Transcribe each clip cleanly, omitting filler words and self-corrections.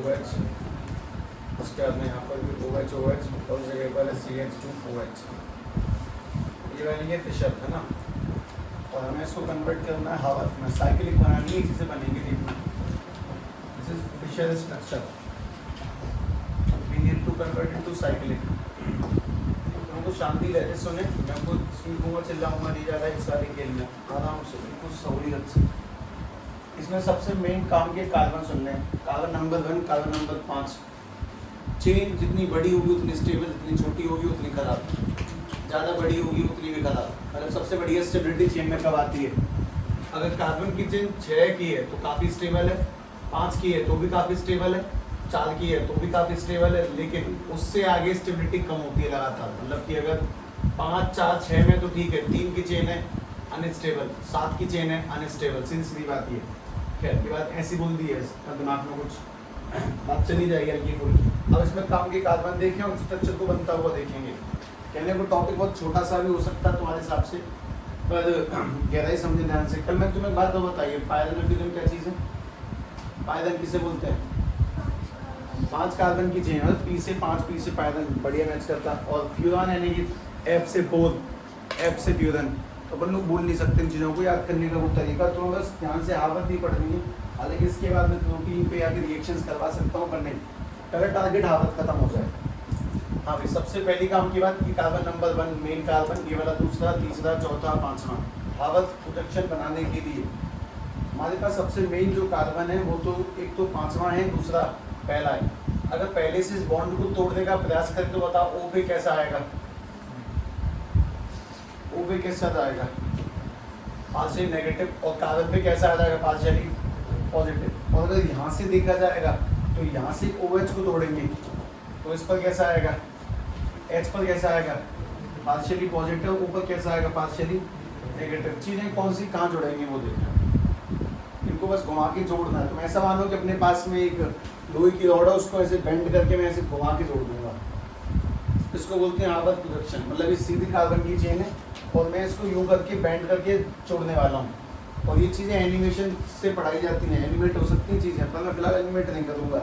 OH, उसके बाद में यहाँ पर भी OH OH और उस जगह पर CH2OH। ये बनेंगे फिशर है ना, और हमें इसको कन्वर्ट करना है हावर्थ में, साइक्लिक बनानी है, इसी से बनेंगे। देखना, this is Fischer structure, we need to convert into cyclic. तुमको शांति रहते सुने, मैं खुद सीखूंगा, चिल्लाऊंगा नहीं ज़्यादा इस सारे खेल में, आराम से बिल्कुल सहूलियत से। इसमें सबसे मेन काम के कार्बन सुन लें। Carbon number 1, carbon number 5। Chain जितनी बड़ी होगी उतनी स्टेबल, जितनी छोटी होगी उतनी खराब, ज़्यादा बड़ी होगी उतनी भी खराब। मतलब सबसे बढ़िया स्टेबिलिटी चेन में कब आती है? अगर कार्बन की चेन 6 की है तो काफ़ी स्टेबल है, 5 की है तो भी काफ़ी स्टेबल है, 4 की है तो भी काफ़ी स्टेबल है, लेकिन उससे आगे स्टेबिलिटी कम होती है लगातार। मतलब कि अगर 5, 4, 6 में तो ठीक है, 3 की चेन है अनस्टेबल, 7 की चेन है अनस्टेबल, सीधी सीधी बात ये। खैर ये बात ऐसी बोल दी है, दिमाग में कुछ बात चली जाएगी हल्की फुल्की। अब इसमें काम के कार्बन देखें और स्ट्रक्चर को बनता हुआ देखेंगे। कहने को टॉपिक बहुत छोटा सा भी हो सकता है तुम्हारे हिसाब से, पर गहराई समझे ध्यान से। कल मैं तुम्हें एक बात तो बताइए, पायरन और फ्यूजन क्या चीज़ है? पायरन किसे बोलते हैं? 5 कार्बन की चेन, P से 5, P से पायरन, बढ़िया मैच करता। और फ्यूजन यानी कि F से 4, F से फ्यूजन। तो अपन लोग भूल नहीं सकते इन चीज़ों को याद करने का वो तरीका, तो बस ध्यान से हावर्थ नहीं पढ़नी है। हालांकि इसके बाद मैं प्रोटीन पे आके रिएक्शंस करवा सकता हूँ, पर नहीं, पहले टारगेट हावर्थ खत्म हो जाए। हाँ भाई, सबसे पहली काम की बात कि कार्बन नंबर 1 मेन कार्बन, ये वाला दूसरा, तीसरा, चौथा, 5वां हावर्थ प्रोटेक्शन बनाने के लिए हमारे पास सबसे मेन जो कार्बन है वो तो एक तो 5वां है, दूसरा पहला है। अगर पहले से इस बॉन्ड को तोड़ने का प्रयास करें तो बताओ O पे कैसा आएगा? O पे कैसा आएगा? Partially negative. और कार्बन पे कैसा आ जाएगा? Partially positive. और अगर यहाँ से देखा जाएगा तो यहाँ से OH को तोड़ेंगे तो इस पर कैसा आएगा? H पर कैसा आएगा? Partially positive. ऊपर कैसा आएगा? Partially negative. चीज़ें कौन सी कहाँ जोड़ेंगे वो देखना, इनको बस घुमा के जोड़ना है। तुम ऐसा मानो कि अपने पास में एक लोहे की रॉड है, उसको ऐसे बेंड करके मैं ऐसे घुमा के जोड़ दूंगा, इसको बोलते हैं हावर्थ प्रोटेक्शन। मतलब ये सीधी कार्बन की चेन है और मैं इसको यूं करके बेंड करके जोड़ने वाला हूँ। और ये चीज़ें एनिमेशन से पढ़ाई जाती हैं, एनिमेट हो सकती हैं चीज़ें, पर मैं फिलहाल एनिमेट नहीं करूँगा।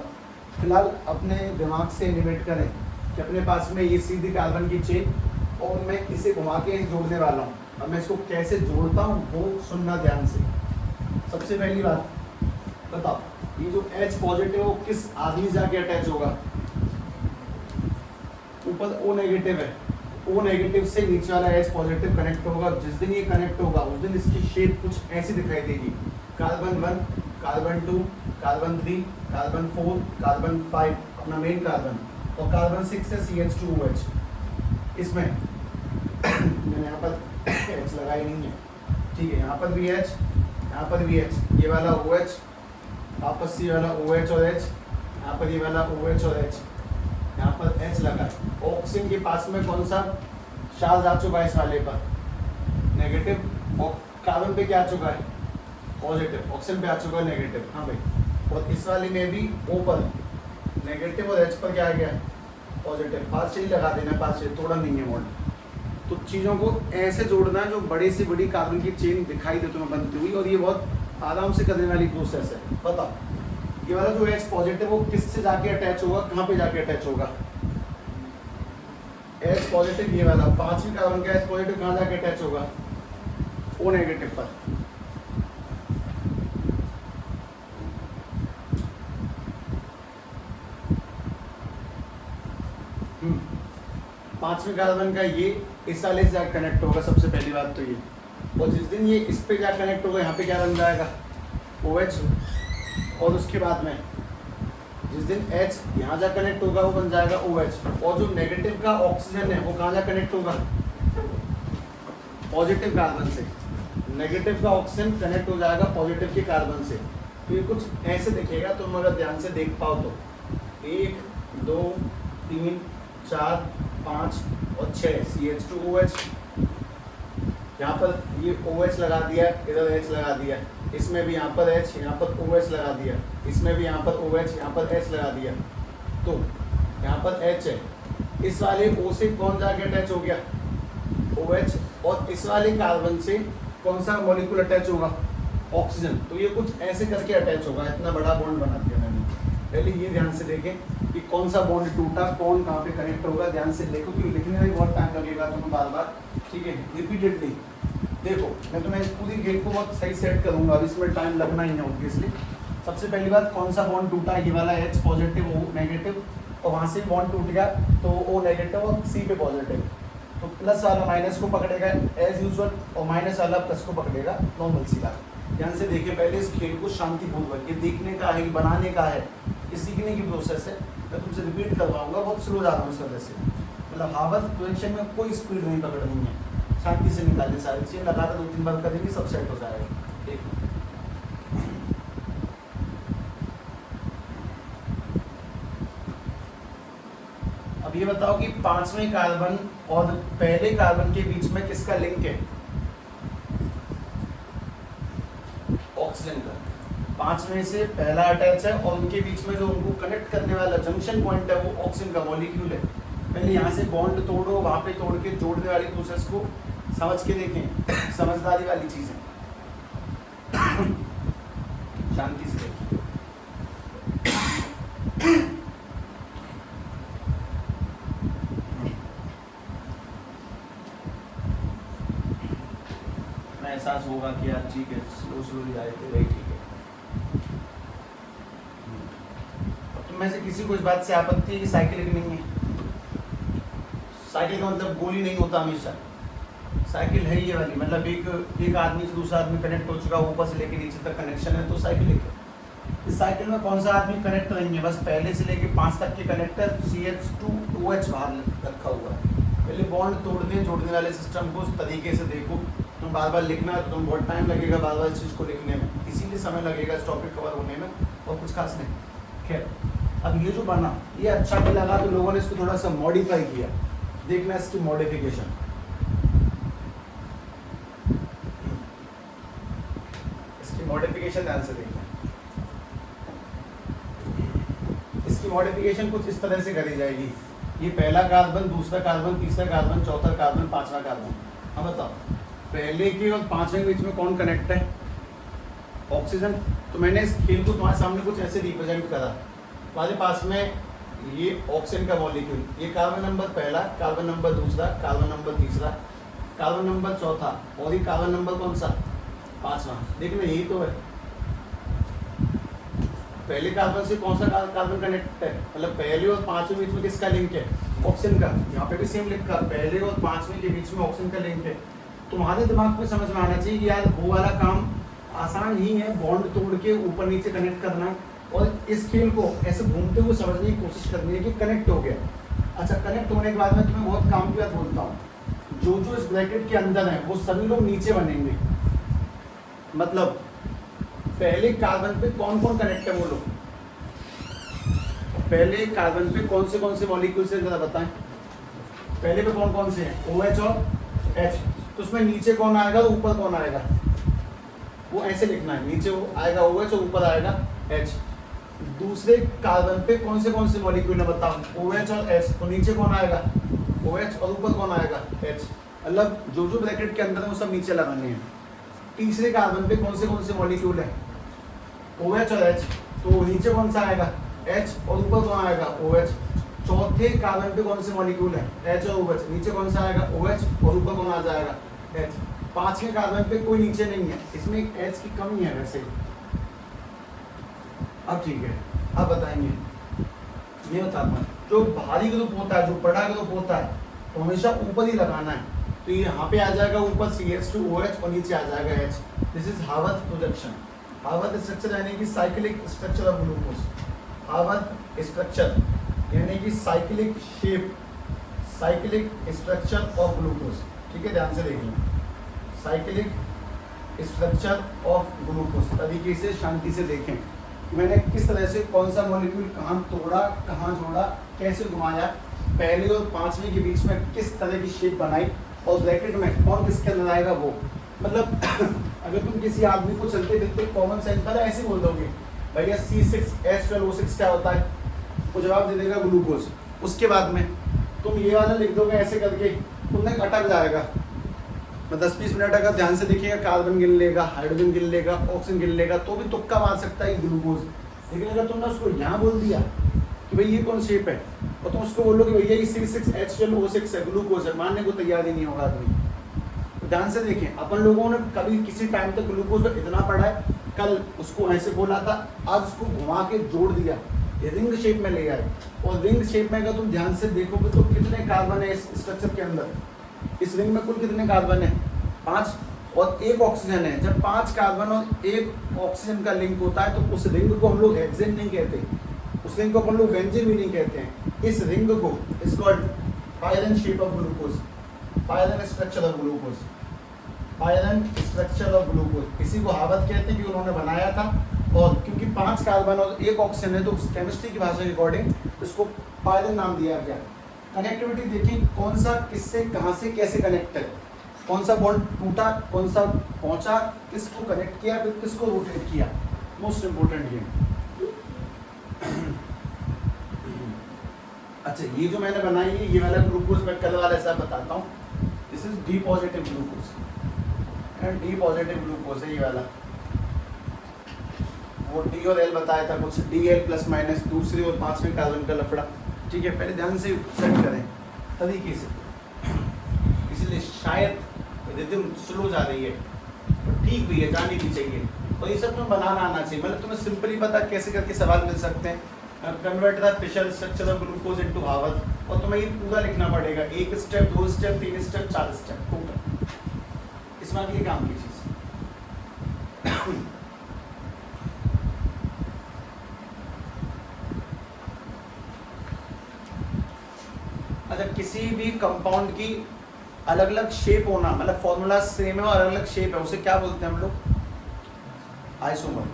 फिलहाल अपने दिमाग से एनिमेट करें कि अपने पास में ये सीधी कार्बन की चेन और मैं इसे घुमा के जोड़ने वाला हूँ। अब मैं इसको कैसे जोड़ता हूँ वो सुनना ध्यान से। सबसे पहली बात बताओ, ये जो H पॉजिटिव है वो किस आदमी जाके अटैच होगा? ऊपर O नेगेटिव है, O नेगेटिव से नीचे वाला H पॉजिटिव कनेक्ट होगा। जिस दिन ये कनेक्ट होगा उस दिन इसकी शेप कुछ ऐसी दिखाई देगी। Carbon 1, carbon 2, carbon 3, carbon 4, carbon 5 अपना मेन कार्बन, और कार्बन 6 है CH2OH। इसमें मैंने यहाँ पर H लगाई नहीं है, ठीक है। यहाँ पर भी H, यहाँ पर भी H, ये वाला OH, वापस से वाला OH और H, यहाँ पर ये वाला OH और H, यहाँ पर H लगा। ऑक्सीजन के पास में कौन सा चार्ज आ चुका है? इस वाले पर नेगेटिव। और कार्बन पे क्या आ चुका है? पॉजिटिव। ऑक्सीजन पे आ चुका है नेगेटिव। हाँ भाई, और इस वाले में भी O पर नेगेटिव और H पर क्या आ गया? पॉजिटिव। पार्शियली लगा देना, पार्शियली, तोड़ा नहीं है बॉन्ड। तो चीज़ों को ऐसे जोड़ना है जो बड़ी से बड़ी कार्बन की चेन दिखाई दे तुम्हें बनती हुई, और ये बहुत आराम से करने वाली प्रोसेस है। बताओ, ये वाला जो H पॉजिटिव वो किससे जाके अटैच होगा? कहाँ पे जाके अटैच होगा? H पॉजिटिव, ये वाला 5वीं कार्बन का H पॉजिटिव कहाँ जाके अटैच होगा? O नेगेटिव पर। पांचवें कार्बन का ये इस वाले से जाकर कनेक्ट होगा, सबसे पहली बात तो ये। और जिस दिन ये इस पे जाकर कनेक्ट होगा, यहाँ पे क्या बन जाएगा? OH। और उसके बाद में जिस दिन H यहाँ जा कनेक्ट होगा वो बन जाएगा OH। और जो नेगेटिव का ऑक्सीजन है वो कहाँ जा कनेक्ट होगा? पॉजिटिव कार्बन से। नेगेटिव का ऑक्सीजन कनेक्ट हो जाएगा पॉजिटिव के कार्बन से। तो ये कुछ ऐसे दिखेगा, तुम अगर ध्यान से देख पाओ तो 1, 2, 3, 4, 5 और 6 CH2OH। यहाँ पर ये OH लगा दिया, इधर H लगा दिया, इसमें भी यहाँ पर H, यहाँ पर OH लगा दिया, इसमें भी यहाँ पर OH, यहाँ पर H लगा दिया। तो यहाँ पर H है, इस वाले O से कौन जाके अटैच हो गया? OH। और इस वाले कार्बन से कौन सा मॉलिक्यूल अटैच होगा? ऑक्सीजन। तो ये कुछ ऐसे करके अटैच होगा, इतना बड़ा बॉन्ड बना दिया मैंने। पहले ये ध्यान से देखें कि कौन सा बॉन्ड टूटा, कौन कहाँ पे कनेक्ट होगा, ध्यान से देखो क्योंकि लिखने में बहुत टाइम लगेगा तुम्हें बार बार, ठीक है, रिपीटेडली देखो। मैं तुम्हें इस पूरी गेट को बहुत सही सेट करूंगा, अब इसमें टाइम लगना ही है ऑब्वियसली। सबसे पहली बात, कौन सा बॉन्ड टूटा, ये वाला H पॉजिटिव O नेगेटिव, और वहाँ से बॉन्ड टूट गया तो O नेगेटिव और C पे पॉजिटिव, तो प्लस वाला माइनस को पकड़ेगा एज यूजुअल और माइनस वाला प्लस को पकड़ेगा, नॉर्मल सी बात। ध्यान से देखिए, पहले इस खेल को शांतिपूर्वक, ये देखने का है, बनाने का है, ये सीखने की प्रोसेस है। मैं तुमसे रिपीट करवाऊंगा, बहुत स्लो जा रहा हूँ इस वजह से, मतलब हार्वर्ड प्रोजेक्शन में कोई स्पीड नहीं पकड़नी है, शांति से निकालने सारी चीज़ें, लगातार 2-3 बार करेंगे सब सेट हो जाएगा। देखो अब ये बताओ कि 5वें कार्बन और पहले कार्बन के बीच में किसका लिंक है? ऑक्सीजन का। 5वें से पहला अटैच है और उनके बीच में जो उनको कनेक्ट करने वाला जंक्शन पॉइंट है वो ऑक्सीजन का मॉलिक्यूल है। पहले यहाँ से बॉन्ड तोड़ो, वहाँ पे तोड़ के जोड़ने वाली प्रोसेस को समझ के देखें, समझदारी वाली चीज़ है, शांति से देखिए। एहसास होगा कि यार ठीक है, स्लो स्लो जाए थे भाई, ठीक है। अब तुम में से किसी को इस बात से आपत्ति है कि साइकिल नहीं है? साइकिल का मतलब गोली नहीं होता हमेशा, साइकिल है ये वाली, मतलब एक आदमी से दूसरा आदमी कनेक्ट हो चुका, ऊपर से लेके नीचे तक कनेक्शन है, तो साइकिल है। इस साइकिल में कौन सा आदमी कनेक्ट नहीं है? बस पहले से लेके 5 तक के कनेक्टर CH2OH बाहर रखा हुआ है। पहले बॉन्ड तोड़ने जोड़ने वाले सिस्टम को उस तरीके से देखो। तुम बार बार लिखना है तो तुम बहुत टाइम लगेगा बार बार इस चीज़ को लिखने में, इसीलिए समय लगेगा इस टॉपिक कवर होने में, और कुछ खास नहीं। खैर, अब ये जो बना ये अच्छा भी लगा तो लोगों ने इसको थोड़ा सा मॉडिफाई किया, देखना इसकी मॉडिफिकेशन। इसकी मॉडिफिकेशन ध्यान से देखना। इसकी मॉडिफिकेशन कुछ इस तरह से करी जाएगी, ये पहला कार्बन, दूसरा कार्बन, तीसरा कार्बन, चौथा कार्बन, 5वां कार्बन। अब बताओ पहले के और 5वें के बीच में कौन कनेक्ट है? ऑक्सीजन। तो मैंने इस खेल को तुम्हारे सामने कुछ ऐसे रिप्रेजेंट करा, तुम्हारे पास में ये ऑक्सीजन का मॉलिक्यूल, ये कार्बन नंबर पहला, कार्बन नंबर दूसरा, कार्बन नंबर तीसरा, कार्बन नंबर चौथा, और ये कार्बन नंबर कौन सा? 5वां। देखना यही तो है, पहले कार्बन से कौन सा कार्बन कनेक्ट है, मतलब पहले और 5वें बीच में किसका लिंक है? ऑक्सीजन का। यहाँ पे भी सेम लिखा, पहले और 5वें के बीच में ऑक्सीजन का लिंक है। तुम्हारे दिमाग में समझ में आना चाहिए कि यार वो वाला काम आसान ही है, बॉन्ड तोड़ के ऊपर नीचे कनेक्ट करना, और इस खेल को ऐसे घूमते हुए समझने की कोशिश करनी है कि कनेक्ट हो गया। अच्छा, कनेक्ट होने के बाद में तुम्हें बहुत काम की बात बोलता हूँ, जो जो इस ब्रैकेट के अंदर है वो सभी लोग नीचे बनेंगे, मतलब पहले कार्बन पे कौन कौन कनेक्ट है वो लोग, पहले कार्बन पे कौन से मॉलिक्यूल्स हैं जरा बताएं। पहले पे कौन कौन से हैं? OH और H। तो उसमें नीचे कौन आएगा और ऊपर कौन आएगा, वो ऐसे लिखना है, नीचे वो आएगा OH और ऊपर आएगा H। दूसरे कार्बन पे कौन से मॉलिक्यूल है बताओ? OH और H। तो नीचे कौन आएगा? OH और ऊपर कौन आएगा? H। मतलब जो जो ब्रैकेट के अंदर है वो सब नीचे लगाने हैं। तीसरे कार्बन पे कौन से मॉलिक्यूल है? OH और H। तो नीचे कौन सा आएगा? H और ऊपर कौन आएगा? OH। चौथे कार्बन पे कौन से मॉलिक्यूल है? H और OH। नीचे कौन सा आएगा? OH और ऊपर कौन आ जाएगा? H। 5वें कार्बन पे कोई नीचे नहीं है, इसमें एक H की कमी है वैसे। अब ठीक है, अब बताएंगे, ये बताता हूँ, जो भारी ग्रुप होता है, जो बड़ा ग्रुप होता है, तो हमेशा ऊपर ही लगाना है। तो ये यहाँ पे आ जाएगा ऊपर CH2OH और नीचे आ जाएगा H। This is Harvard projection. Harvard structure यानी कि cyclic structure of glucose. Harvard structure यानी कि cyclic shape, cyclic structure of glucose. ठीक है, ध्यान से देखिए, साइक्लिक स्ट्रक्चर ऑफ ग्लूकोज तरीके से शांति से देखें, मैंने किस तरह से कौन सा मॉलिक्यूल कहाँ तोड़ा, कहाँ जोड़ा, कैसे घुमाया, पहले और 5वें के बीच में किस तरह की शेप बनाई, और ब्रैकेट में कौन किसके अंदर आएगा वो। मतलब अगर तुम किसी आदमी को चलते फिरते कॉमन सेंस पर ऐसे बोल दोगे भैया C6H12O6 क्या होता है, वो जवाब दे देगा ग्लूकोज। उसके बाद में तुम ये वाला लिख दोगे ऐसे करके, तुमने अटक जाएगा। मैं 10-20 मिनट अगर ध्यान से देखिएगा, कार्बन गिन लेगा, हाइड्रोजन गिन लेगा, ऑक्सीजन गिन लेगा, तो भी तुक्का मार सकता है ग्लूकोज। लेकिन अगर तुमने उसको यहाँ बोल दिया कि भाई ये कौन शेप है और तुम उसको बोलो कि भैया ये C6H12O6 है, ग्लूकोज है, मानने को तैयार ही नहीं होगा आदमी। तो ध्यान से देखें, अपन लोगों ने कभी किसी टाइम तक ग्लूकोज पर इतना पढ़ा है, कल उसको ऐसे बोला था, आज उसको घुमा के जोड़ दिया, ये रिंग शेप में ले आए। और रिंग शेप में अगर तुम ध्यान से देखोगे तो कितने कार्बन है इस स्ट्रक्चर के अंदर, इस रिंग में कुल कितने कार्बन है? 5 और 1 ऑक्सीजन है। जब 5 कार्बन और 1 ऑक्सीजन का लिंक होता है तो उस रिंग को हम लोग हेक्सेन नहीं कहते, उस रिंग को अपन लोग बेंजीन भी नहीं कहते हैं। इस रिंग को is called पायरन shape of glucose, पायरन structure of glucose, पायरन structure of glucose. इसी को हार्वर्ड कहते हैं कि उन्होंने बनाया था। और क्योंकि 5 कार्बन और 1 ऑक्सीजन है तो केमिस्ट्री की भाषा के अकॉर्डिंग इसको पायरन नाम दिया गया। कनेक्टिविटी देखिए, कौन सा किससे कहाँ से कैसे कनेक्ट है, कौन सा बॉन्ड टूटा, कौन सा पहुंचा, किसको कनेक्ट किया, फिर किसको रोटेट किया, मोस्ट इंपोर्टेंट ये। अच्छा, ये जो मैंने बनाई है ये वाला ग्लूकोज मैं कल वाला ऐसा बताता हूँ। This is D positive glucose and D positive glucose है ये वाला। वो डी और एल बताया था कुछ, डी एल प्लस माइनस दूसरे और 5वें कार्बन का लफड़ा। ठीक है, पहले ध्यान से सेट करें तरीके से, इसलिए शायद रिदम स्लो जा रही है तो ठीक भी है, जानी भी चाहिए। और ये सब तुम्हें बनाना आना चाहिए, मतलब तुम्हें सिंपली पता कैसे करके सवाल मिल सकते हैं। Convert the Fischer structure of glucose into Haworth, और तुम्हें ये पूरा लिखना पड़ेगा, 1 स्टेप 2 स्टेप 3 स्टेप 4 स्टेप पूरा, इसमें अगली काम की चीज। अच्छा, किसी भी कंपाउंड की अलग अलग शेप होना, मतलब फॉर्मूला सेम है और अलग अलग शेप है, उसे क्या बोलते हैं हम लोग? आइसोमर।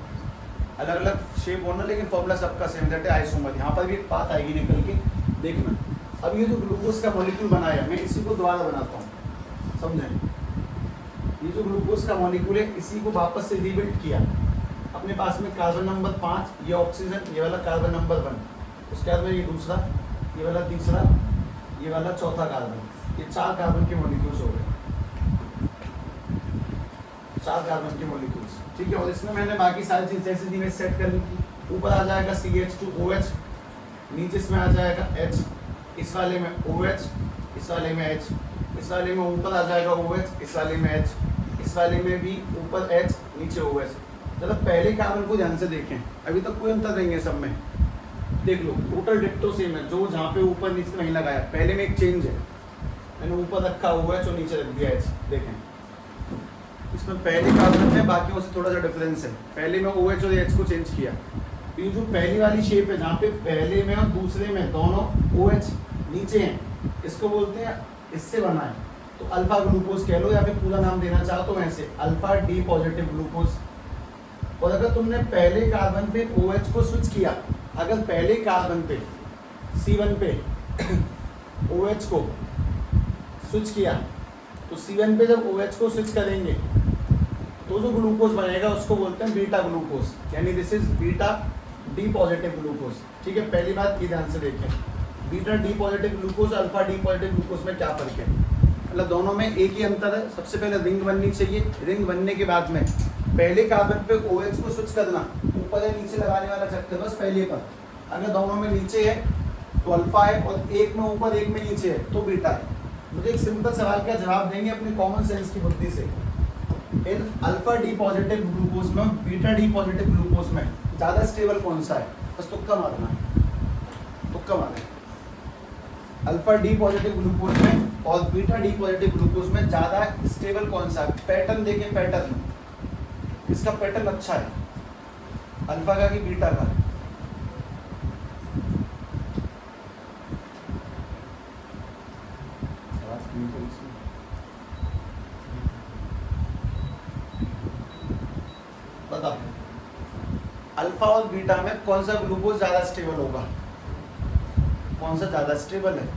अलग अलग शेप होना लेकिन फॉर्मूला सबका सेम, दैट है आइसोमर। यहाँ पर भी एक बात आएगी निकल के, देखना। अब ये जो ग्लूकोज का मॉलिक्यूल बनाया, मैं इसी को दोबारा बनाता हूँ, समझें। ये जो ग्लूकोज का मॉलिक्यूल है इसी को वापस से रीबिल्ड किया। अपने पास में कार्बन नंबर 5, ये ऑक्सीजन, ये वाला कार्बन नंबर 1, उसके बाद में ये दूसरा, ये वाला तीसरा, ये वाला चौथा कार्बन, ये 4 कार्बन के मॉलिक्यूल्स हो गए, 4 कार्बन के मॉलिक्यूल्स। ठीक है, और इसमें मैंने बाकी सारी चीज़ जैसे धीमे सेट कर ली थी। ऊपर आ जाएगा CH2OH, नीचे इसमें आ जाएगा H, इस वाले में OH, इस वाले में H, इस वाले में ऊपर आ जाएगा OH, इस वाले में H, इस वाले में भी ऊपर H, नीचे OH। चलो पहले कार्बन को ध्यान से देखें, अभी तक कोई अंतर नहीं है सब में, देख लो टोटल डिट्टो सेम है, जो जहाँ पे ऊपर नीचे नहीं लगाया। पहले में एक चेंज है, मैंने ऊपर रखा OH और नीचे रख दिया H, देखें इसमें पहले कार्बन में बाकियों से थोड़ा सा डिफरेंस है। पहले में OH और H को चेंज किया। ये जो पहली वाली शेप है जहाँ पे पहले में और दूसरे में दोनों OH नीचे हैं, इसको बोलते हैं, इससे बना है तो अल्फा ग्लूकोज कह लो, या फिर पूरा नाम देना चाहो तो वैसे अल्फा डी पॉजिटिव ग्लूकोज। और अगर तुमने पहले कार्बन पे OH को स्विच किया, अगर पहले कार्बन पे C1 पे OH को स्विच किया तो C1 पे जब OH को स्विच करेंगे तो जो ग्लूकोज बनेगा उसको बोलते हैं बीटा ग्लूकोज, यानी this is beta D positive glucose. ठीक है, पहली बात की ध्यान से देखें, beta D positive glucose alpha D positive glucose में क्या फर्क है? मतलब दोनों में एक ही अंतर है, सबसे पहले रिंग बननी चाहिए, रिंग बनने के बाद में पहले कार्बन पे OH को स्विच करना, ऊपर या नीचे लगाने वाला चक्कर बस पहले पर। अगर दोनों में नीचे है तो अल्फा है और एक में ऊपर एक में नीचे है तो बीटा है। मुझे एक सिंपल सवाल का जवाब देंगे अपने कॉमन सेंस की बुद्धि से, इन अल्फा डी पॉजिटिव ग्लूकोज में बीटा डी पॉजिटिव ग्लूकोज में ज़्यादा स्टेबल कौन सा है? बस तुक्का मारना है, तुक्का मारे। अल्फा डी पॉजिटिव ग्लूकोज में और बीटा डी पॉजिटिव ग्लूकोज में ज़्यादा स्टेबल कौन सा है? पैटर्न देखें, पैटर्न इसका पैटर्न अच्छा है अल्फा का कि बीटा का? बताओ अल्फा और बीटा में कौन सा ग्लूकोज ज्यादा स्टेबल होगा? कौन सा ज्यादा स्टेबल है?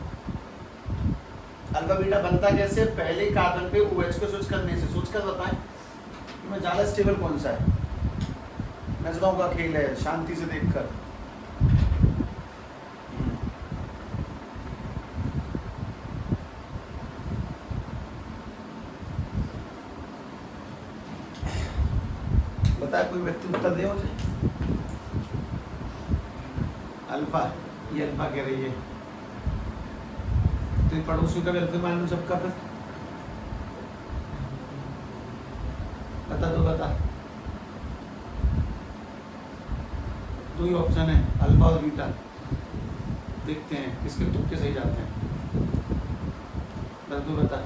अल्फा बीटा बनता कैसे? पहले कार्बन पे OH को स्विच करने से। सोच कर बताएं में ज्यादा स्टेबल कौन सा है? नजरों का खेल है, शांति से देखकर। बताए कोई व्यक्ति उत्तर दे मुझे। अल्फा, ये अल्फा कह रही है, तो पड़ोसियों का भी अल्फा मान लो सबका, फिर बता दो, बता। दो ही ऑप्शन है, अल्फा और बीटा। देखते हैं किसके तुक्के सही जाते हैं। बस दो, बता।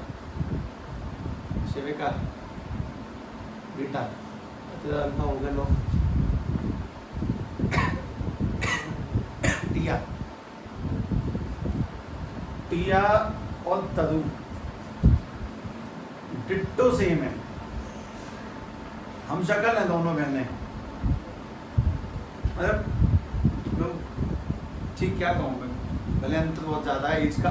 शिविका, बीटा, तो अल्फा हो गया। लो टिया, टिया और तदु डिट्टो सेम है, हम शक्ल है दोनों बहनें। मतलब ठीक, क्या कहूँ मैं, भले अंतर बहुत ज्यादा है एज का।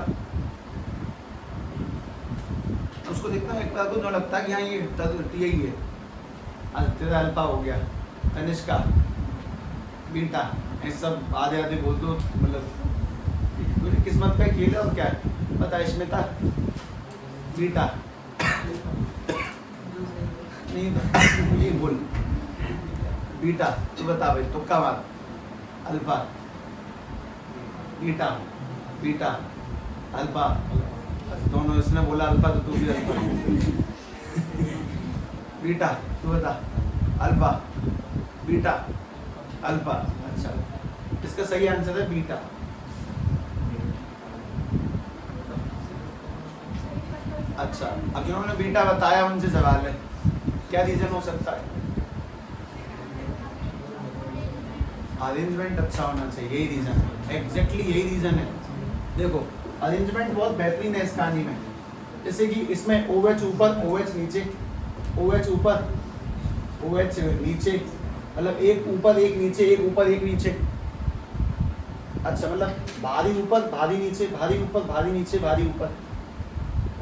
उसको देखता हूँ एक बार को जो लगता है कि हाँ ये टिया ही है। तेरा अल्फा हो गया, तनिष्का बीटा, ऐसे सब आधे आधे बोल दो, मतलब मेरी किस्मत का खेल है। और क्या है पता, स्मिता बीटा नहीं, ये बोल बीटा, तू बता भाई, तुक्का मार। अल्फा बीटा, बीटा अल्फा, दोनों, इसने बोला अल्फा तो तू भी अल्फा। बीटा, तू बता। अल्फा बीटा अल्फा, अच्छा इसका सही आंसर है बीटा। अच्छा, अब जिन्होंने बीटा बताया उनसे सवाल है, क्या रीजन हो सकता है? अरेंजमेंट अच्छा होना चाहिए, यही रीजन है, एग्जैक्टली यही रीजन है। देखो अरेंजमेंट बहुत बेहतरीन है इस कहानी में, जैसे कि इसमें OH ऊपर OH नीचे, OH ऊपर OH नीचे, मतलब एक ऊपर एक नीचे, एक ऊपर एक नीचे। अच्छा, मतलब भारी ऊपर भारी नीचे, भारी ऊपर भारी नीचे, भारी ऊपर।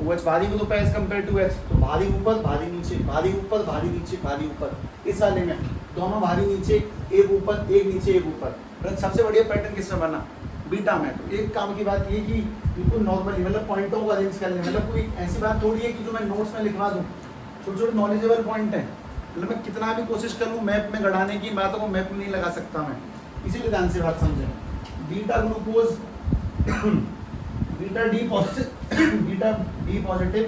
OH भारी को तो एज कम्पेयर टू H, तो भारी ऊपर भारी नीचे, भारी ऊपर भारी नीचे, भारी ऊपर। इस वाले में दोनों भारी नीचे, एक ऊपर एक नीचे, एक ऊपर। मतलब सबसे बढ़िया पैटर्न किसमें बना? बीटा में। तो एक काम की बात ये कि बिल्कुल नॉर्मली, मतलब पॉइंटों को अरेंज कर लें, मतलब कोई ऐसी बात थोड़ी है कि जो मैं नोट्स में लिखवा दूँ। छोटे छोटे नॉलेजेबल पॉइंट है, मतलब मैं कितना भी कोशिश करूँ मैप में गढ़ाने की, बातों को मैप में नहीं लगा सकता मैं, इसीलिए ध्यान से बात समझें। Beta glucose, beta D positive, beta D positive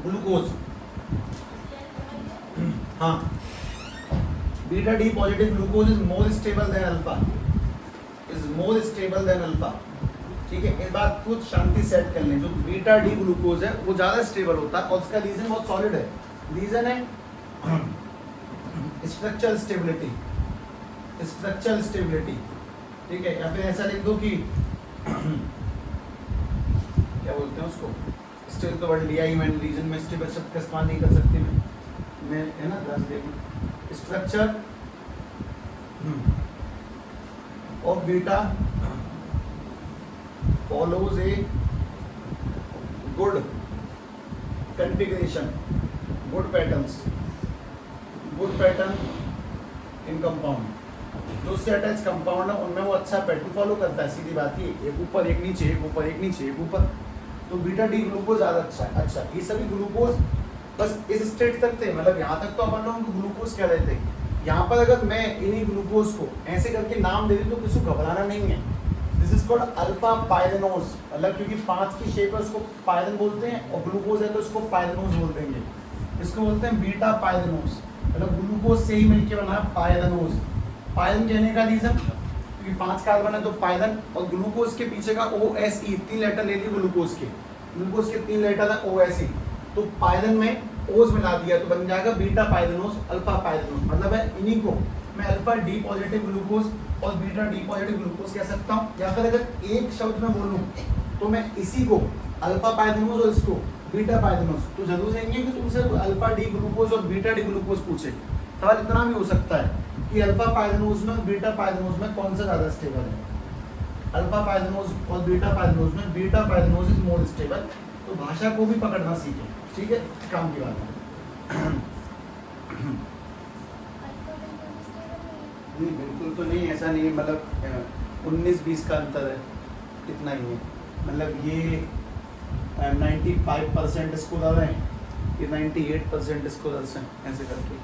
glucose, हाँ, beta D positive glucose is more stable than alpha, is more stable than alpha. ठीक है, इस बात को शांति सेट कर लें। जो बीटा डी ग्लूकोज है वो ज्यादा स्टेबल होता है, और उसका रीजन बहुत सॉलिड है। रीजन है स्ट्रक्चरल स्टेबिलिटी, स्ट्रक्चरल स्टेबिलिटी। ठीक है, या फिर ऐसा लिख दो कि क्या बोलते हैं उसको, स्टिल तो वर्ड लिया ही मैंने, रीजन में स्टेबल शब्द का इस्तेमाल नहीं कर सकती मैं है ना, 10 देखो structure of beta follows a good configuration, good patterns, good pattern in compound। जो उससे अटैच कंपाउंड है उनमें वो अच्छा पैटर्न फॉलो करता है। सीधी बात ये, एक ऊपर एक नीचे, एक ऊपर एक नीचे, एक ऊपर। तो बीटा डी ग्लूकोज ज़्यादा अच्छा है। अच्छा, ये सभी ग्लूकोज बस इस स्टेट तक थे, मतलब यहाँ तक तो अपन लोग उनको ग्लूकोज कह रहे थे। यहाँ पर अगर मैं इन्हीं ग्लूकोज को ऐसे करके नाम दे दूँ तो किसी को घबराना नहीं है। This is called alpha pyranose, मतलब क्योंकि 5 की शेप है उसको पायरेन बोलते हैं, और ग्लूकोज है तो उसको पायरेनोज बोल देंगे। इसको बोलते हैं बीटा पायरेनोज, मतलब ग्लूकोज से ही मिलकर बना पायरेनोज। पायरेन कहने का रीजन क्योंकि 5 कार्बन है तो पायरेन, और ग्लूकोज के पीछे का OSE 3 लेटर ले लिए ग्लूकोज के, ग्लूकोज के 3 लेटर है OSE, तो पायरेन में ओज मिला दिया तो बन जाएगा बीटा पायरेनोज, अल्फा पायरेनोज। मतलब है इन्हीं को मैं अल्फा डी पॉजिटिव ग्लूकोज और बीटा डी पॉजिटिव ग्लूकोज कह सकता हूँ। या फिर अगर एक शब्द में बोलूँ तो मैं इसी को अल्फा पायरेनोज और इसको बीटा पायरेनोज, तो जरूर देंगे कि तुमसे अल्फा डी ग्लूकोज और बीटा डी ग्लूकोज पूछे। सवाल इतना भी हो सकता है कि अल्फा पायरेनोज में बीटा पायरेनोज में कौन सा ज़्यादा स्टेबल है। अल्फा पायरेनोज और बीटा पायरेनोज में beta pyranose is more stable. तो भाषा को भी पकड़ना सीखें, ठीक है, काम की बात है। नहीं बिल्कुल तो नहीं, ऐसा नहीं है, मतलब 19-20 का अंतर है, इतना ही है। मतलब ये 95% इसको ज़्यादा है, ये 98% इसको ज़्यादा है, ऐसे करके।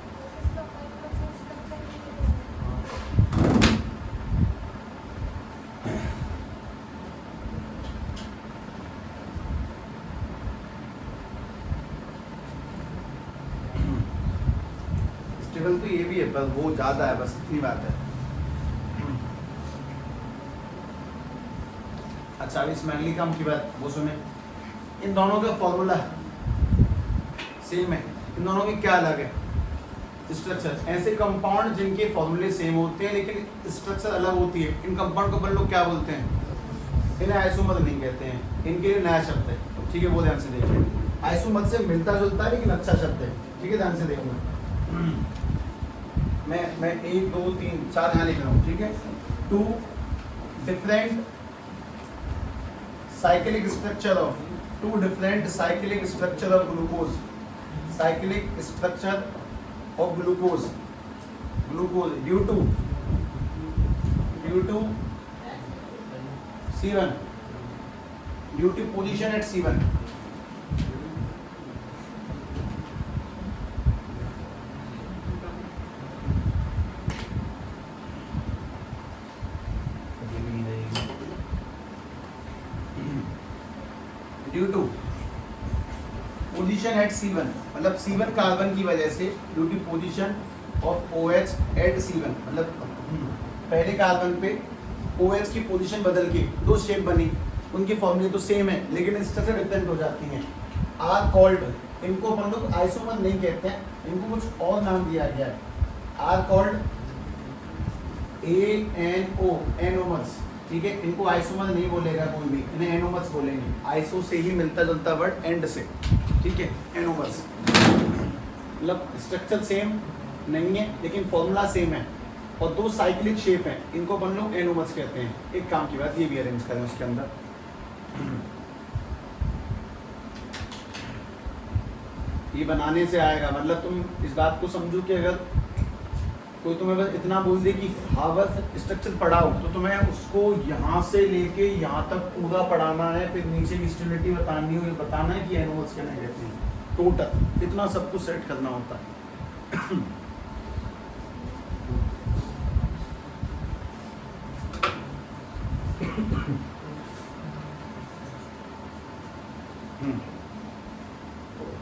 बस वो ज़्यादा है, बस इतनी बात है। अच्छा अब इस मैंगली काम की बात वो सुने, इन दोनों का फॉर्मूला सेम है, इन दोनों की क्या अलग है? स्ट्रक्चर। ऐसे कंपाउंड जिनके फॉर्मूले सेम होते हैं लेकिन स्ट्रक्चर अलग होती है, इन कंपाउंड को अपन लोग क्या बोलते हैं? इन्हें आइसोमर नहीं कहते हैं, इनके लिए नया शब्द है, ठीक है वो ध्यान से देखिए। आइसोमर से मिलता जुलता है लेकिन अच्छा शब्द है, ठीक है ध्यान से देखना। मैं 1 2 3 4 यहाँ लिख रहा हूँ, ठीक है। 2 different cyclic structure of glucose, cyclic structure of glucose due to C1, due to position at C1। Due to position at C1 मतलब C1 कार्बन की वजह से, due to position of OH at C1 मतलब पहले carbon पे OH की position बदल के दो शेप बनी, उनकी फॉर्मूले तो सेम है लेकिन स्ट्रक्चर डिफरेंट हो जाती हैं। आर कॉल्ड, इनको अपन लोग आइसोमर नहीं कहते हैं, इनको कुछ और नाम दिया गया है। आर कॉल्ड ANO, एनोमर्स, ठीक है। इनको आइसोमर नहीं बोलेगा कोई भी, इन्हें एनोमर्स बोलेंगे। आइसो से ही मिलता जुलता वर्ड एंड से, ठीक है। एनोमर्स मतलब स्ट्रक्चर सेम नहीं है लेकिन फॉर्मूला सेम है और दो साइक्लिक शेप है, इनको अपन लोग एनोमर्स कहते हैं। एक काम की बात ये भी अरेंज करें उसके अंदर, ये बनाने से आएगा मतलब तुम इस बात को समझो कि अगर कोई तुम्हें बस इतना बोल दे कि हार्वर्ड स्ट्रक्चर पढ़ाओ तो तुम्हें उसको यहाँ से लेके यहाँ तक पूरा पढ़ाना है, फिर नीचे की स्टेबिलिटी बतानी है, बताना है कि एनोमर्स क्या नहीं कहते हैं, टोटल इतना सब कुछ सेट करना होता है।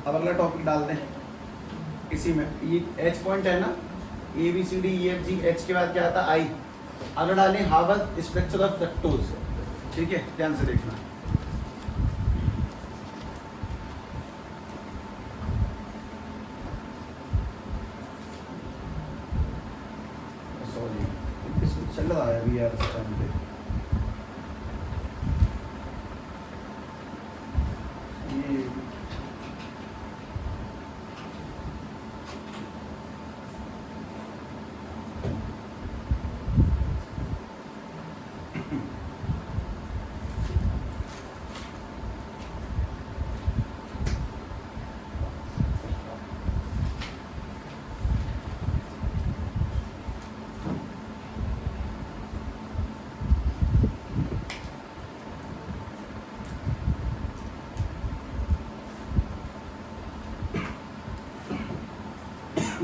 अब अगला टॉपिक डाल दें इसी में, ये H पॉइंट है ना, ABCDEFG, H के बाद क्या आता है I। अगर डालें हार्वर्ड स्ट्रक्चर ऑफ फ्रक्टोज, ठीक है ध्यान से देखना। सॉरी चल रहा है अभी यार इस टाइम पे,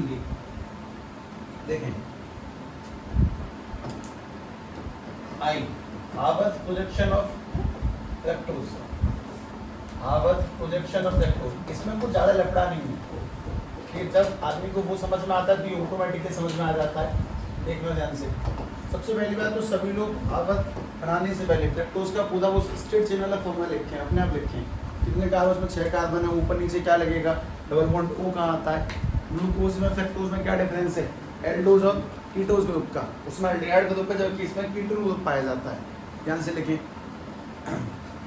ये देखें I, Harvard projection of fructose, Harvard projection of fructose, इसमें कुछ ज़्यादा लफड़ा नहीं है कि जब आदमी को वो समझ में आता है तो ऑटोमेटिकली समझ में आ जाता है। देखना ध्यान से, सबसे पहली बात तो सभी लोग हार्वर्ड बनाने से पहले फ्रक्टोज का पूरा वो स्ट्रेट चेन वाला फॉर्मूला लिखे हैं, अपने आप लिखे हैं। कितने कार्बन में 6 कार्बन है, ऊपर नीचे क्या लगेगा, डबल बॉन्ड O कहाँ आता है, ग्लूकोज में फ्रक्टोज में क्या डिफरेंस है, एल्डोज और कीटोज ग्रुप का, उसमें एल्डिहाइड ग्रुप का, जबकि इसमें कीटोन ग्रुप पाया जाता है। ध्यान से लिखें,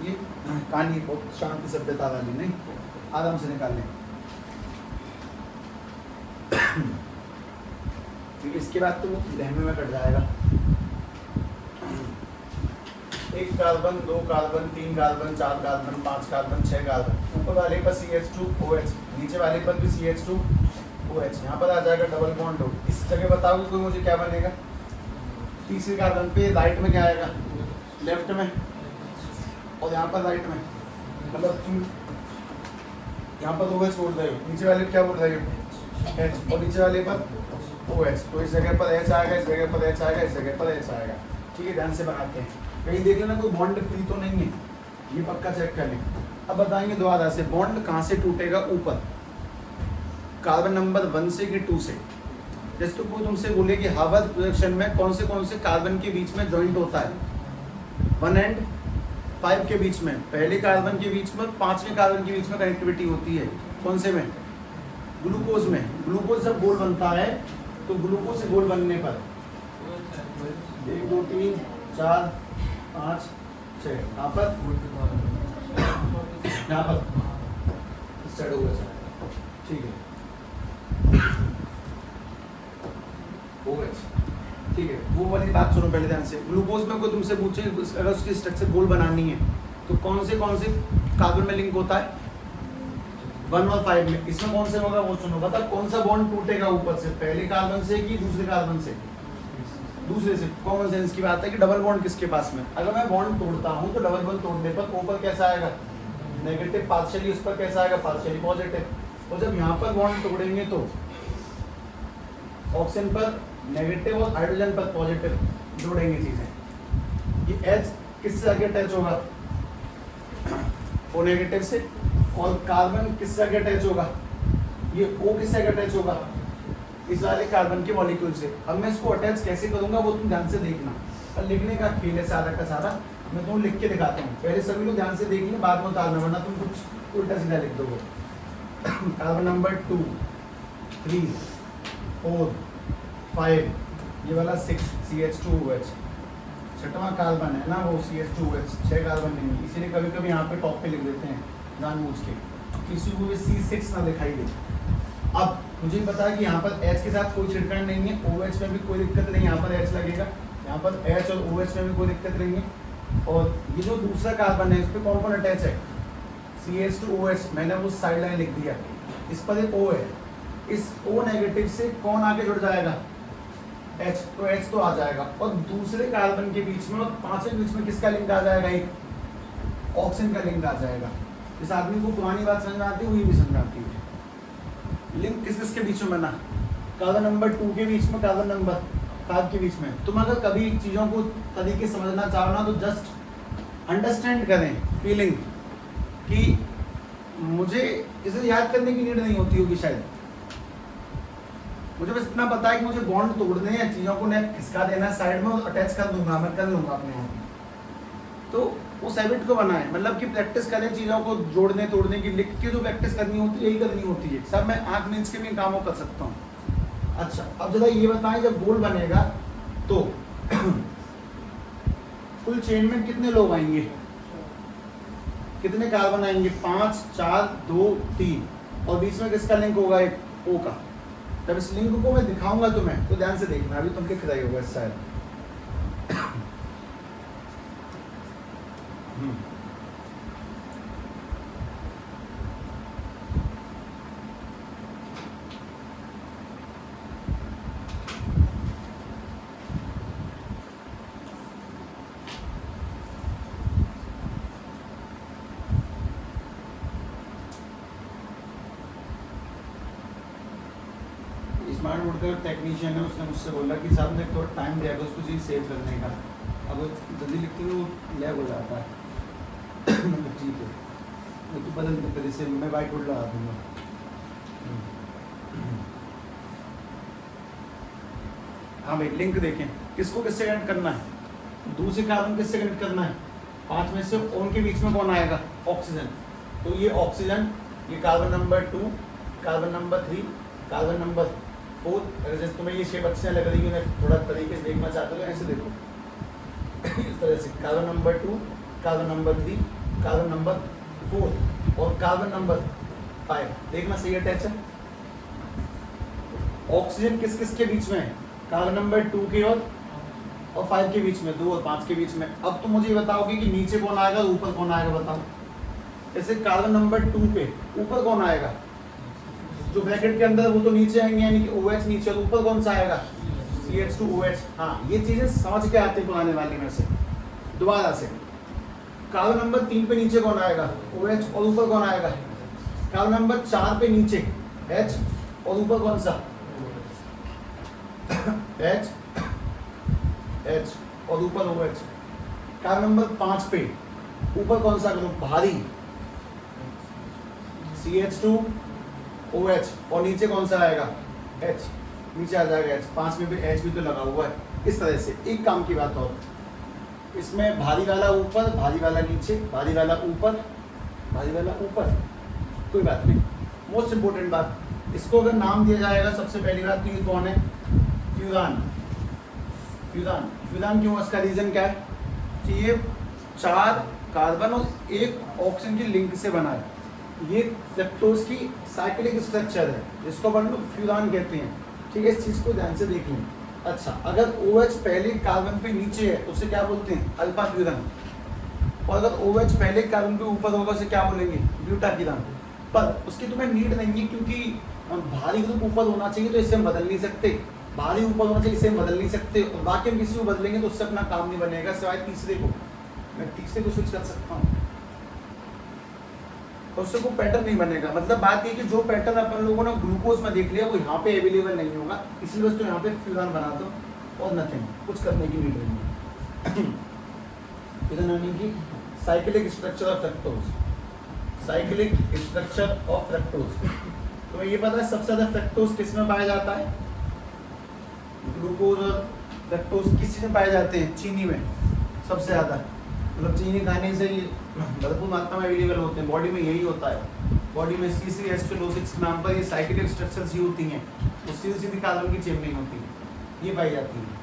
ये कहानी बहुत शांति सभ्यता वाली नहीं, आराम से निकाल लें। इसके बाद तो लहमे में कट जाएगा। 1 carbon 2 carbon 3 carbon 4 carbon 5 carbon 6 carbon, ऊपर वाले पर CH2OH, नीचे वाले पर भी CH2OH, यहाँ पर आ जाएगा डबल बॉन्ड हो। इस जगह बताओगे कोई मुझे क्या बनेगा, तीसरे कार्बन पे राइट में क्या आएगा, लेफ्ट में, और यहाँ पर राइट में, मतलब तुम यहाँ पर OH बोल रहे हो, नीचे वाले क्या बोल रहे हो H, और नीचे वाले पर OH, तो इस जगह पर H आएगा, इस जगह पर H आएगा, इस जगह पर H आएगा। ठीक है, ध्यान से बनाते हैं, कहीं देख लेना कोई बॉन्ड फ्री तो नहीं है, ये पक्का चेक कर लें। अब बताएंगे दोबारा से, बॉन्ड कहाँ से टूटेगा, ऊपर कार्बन नंबर 1 से कि 2 से, जैसे तो कोई तुमसे बोले कि हावर्थ रिएक्शन में कौन से कार्बन के बीच में जॉइंट होता है 1 and 5 के बीच में, पहले कार्बन के बीच में 5वें कार्बन के बीच में कनेक्टिविटी होती है। कौन से में? ग्लूकोज में। ग्लूकोज जब गोल बनता है तो ग्लूकोज से गोल बनने पर 1 2 3 4 5 6 यहाँ पर सेट हो गया। ठीक है, ठीक है, वो वाली बात सुनो पहले ध्यान से। ग्लूकोज में कोई तुमसे पूछे अगर उसकी स्ट्रक्चर गोल बनानी है तो कौन से कार्बन में लिंक होता है 1 और 5 में। इसमें कौन से होगा वो सुनो। बता कौन सा बॉन्ड टूटेगा ऊपर से, पहले कार्बन से कि दूसरे कार्बन से? दूसरे से। कॉमन सेंस की बात है कि डबल बॉन्ड किसके पास में। अगर मैं बॉन्ड तोड़ता हूँ तो डबल बॉन्ड तोड़ने पर ऊपर कैसा आएगा? नेगेटिव, पार्शियली उस पर कैसा आएगा? Partially positive. और जब यहाँ पर बॉन्ड तोड़ेंगे तो ऑक्सीजन पर नेगेटिव और हाइड्रोजन पर पॉजिटिव जोड़ेंगे चीजें। ये H किससे आगे अटैच होगा? O नेगेटिव से। और कार्बन किससे आगे अटैच होगा? ये O किससे आगे अटैच होगा? इस वाले कार्बन के मॉलिक्यूल से। अब मैं इसको अटैच कैसे करूंगा वो तुम ध्यान से देखना। और लिखने का खेल है सारा का सारा, मैं तुम्हें लिख के दिखाता हूँ। पहले सभी लोग ध्यान से देख लें, बाद में उतारना, वरना तुम कुछ उल्टा सीधा लिख दोगे। कार्बन नंबर 2 3 4 5, ये वाला 6 CH2OH, छठवां कार्बन है ना वो CH2OH, 6 कार्बन नहीं है, इसीलिए कभी कभी यहाँ पे टॉप पे लिख देते हैं जानबूझ के, किसी को भी C6 ना दिखाई दे। अब मुझे पता है कि यहाँ पर H के साथ कोई छिड़काव नहीं है, OH में भी कोई दिक्कत नहीं, यहाँ पर H लगेगा, यहाँ पर H और OH में भी कोई दिक्कत नहीं है। और ये जो दूसरा कार्बन है इस पर कौन कौन अटैच है? CH2OH, मैंने वो साइड लाइन लिख दिया। इस पर एक O है, इस O नेगेटिव से कौन आके जुड़ जाएगा? H, तो H तो आ जाएगा। और दूसरे कार्बन के बीच में और 5वें के बीच में किसका लिंक आ जाएगा? एक ऑक्सीजन का लिंक आ जाएगा। इस आदमी को पुरानी बात समझ में आती है, वही भी समझ आती है। लिंक किस किस के बीच में बना? कार्बन नंबर 2 के बीच में, कार्बन नंबर 5 के बीच में। तुम अगर कभी चीज़ों को तरीके समझना चाहो ना तो जस्ट अंडरस्टैंड करें फीलिंग कि मुझे इसे याद करने की नीड नहीं होती होगी शायद। मुझे बस इतना पता है कि मुझे बॉन्ड तोड़ने हैं, चीज़ों को मैं खिसका देना साइड में और अटैच कर दूंगा, मैं कर लूंगा अपने आप। तो उस हैबिट को बनाएं, मतलब कि प्रैक्टिस करें चीज़ों को जोड़ने तोड़ने की। लिख के जो प्रैक्टिस करनी होती है यही करनी होती है। सब मैं आँख मींच के भी कामों कर सकता हूँ। अच्छा, अब जरा ये बताएं जब गोल बनेगा तो कुल चेन में कितने लोग आएंगे, कितने कार्बन आएंगे? 5 4 2 3, और बीच में किसका लिंक होगा? एक O का। जब इस लिंक को मैं दिखाऊंगा तुम्हें तो ध्यान से देखना, अभी तुम लिख रहे होगा शायद। स्मार्ट बोर्ड का टेक्नीशियन है, उसने मुझसे बोला कि साहब ने थोड़ा टाइम दिया था उसको चीज़ सेव करने का। अब वो जल्दी लिखते हुए वो लैग हो जाता है। मतलब ठीक है, वो तो बदल दे, फिर इसे मैं वाइट बोर्ड लगा दूँगा। हाँ भाई, लिंक देखें, किसको किससे कनेक्ट करना है? दूसरे कार्बन किससे कनेक्ट करना है? 5 में से उनके बीच में कौन आएगा? ऑक्सीजन। तो ये ऑक्सीजन, ये carbon number 2, carbon number 3, carbon number 4। अगर जैसे तुम्हें ये शेप अच्छे लग रही है, मैं थोड़ा तरीके से देखना चाहते हो, ऐसे देखो इस तरह से। Carbon number 2, carbon number 3, carbon number 4 और कार्बन नंबर 5। देखना सही अटैच है। ऑक्सीजन किस किस के बीच में है? कार्बन नंबर 2 के और 5 के बीच में, 2 और 5 के बीच में। अब तुम मुझे बताओगे कि नीचे कौन आएगा और ऊपर कौन आएगा, बताओ। जैसे कार्बन नंबर 2 पे ऊपर कौन आएगा? जो ब्रैकेट के अंदर वो तो नीचे आएंगे, यानी कि OH नीचे, और ऊपर कौन सा आएगा? CH2OH। हाँ, ये चीजें समझ के आते पुराने वाले में से। दोबारा से, कार्बन नंबर 3 पे नीचे कौन आएगा? OH, और ऊपर कौन आएगा? कार्बन नंबर 4 पे नीचे H, और ऊपर कौन सा? H, और ऊपर OH। कार्बन नंबर 5 पे ऊपर कौन सा ग्रुप भारी? CH2OH, और नीचे कौन सा आएगा? H। नीचे आ जाएगा H, 5 में भी H भी तो लगा हुआ है। इस तरह से एक काम की बात और, इसमें भारी वाला ऊपर, भारी वाला नीचे, भारी वाला ऊपर, भारी वाला ऊपर, कोई बात नहीं। मोस्ट इम्पोर्टेंट बात, इसको अगर नाम दिया जाएगा सबसे पहली बात तो ये कौन है, फ्यूरान। फ्यूरान, फ्यूरान क्यों, इसका रीजन क्या है कि ये 4 कार्बन और 1 ऑक्सीजन की लिंक से बना है। ये फ्रक्टोज की साइक्लिक स्ट्रक्चर है, जिसको अपन लोग फ्यूरान कहते हैं। ठीक है, इस चीज़ को ध्यान से देख लें। अच्छा, अगर OH पहले कार्बन पे नीचे है तो उसे क्या बोलते हैं, अल्फा फ्यूरान। और अगर OH पहले कार्बन पे ऊपर होगा उसे क्या बोलेंगे, ब्यूटा फ्यूरान। पर उसकी तुम्हें नीड नहीं है, क्योंकि भारी ग्रुप ऊपर होना चाहिए तो इसे हम बदल नहीं सकते, भारी ऊपर होना चाहिए इसे हम बदल नहीं सकते, और बाकी हम किसी को बदलेंगे तो उससे अपना काम नहीं बनेगा, सिवाय तीसरे को। मैं तीसरे को स्विच कर सकता हूँ तो उससे कोई पैटर्न नहीं बनेगा। मतलब बात ये कि जो पैटर्न अपन लोगों ने ग्लूकोज में देख लिया वो यहाँ पे अवेलेबल नहीं होगा, इसलिए बस तो यहाँ पे फ्यूरान बना दो और नथिंग, कुछ करने की नीड नहीं है। फ्यूरान यानी कि cyclic structure of fructose, cyclic structure of fructose. तो ये पता है सबसे ज्यादा फ्रक्टोज किस में पाया जाता है, ग्लूकोज और फ्रक्टोज किस चीज में पाए जाते हैं, चीनी में सबसे ज्यादा। मतलब चीनी खाने से भरपूर मात्रा में अवेलेबल होते हैं, बॉडी में यही होता है। बॉडी में C3H6 नाम पर ये साइक्लिक स्ट्रक्चर्स ही होती हैं, वो सीधी सीधी कार्बन की चेन नहीं होती, ये पाई जाती है।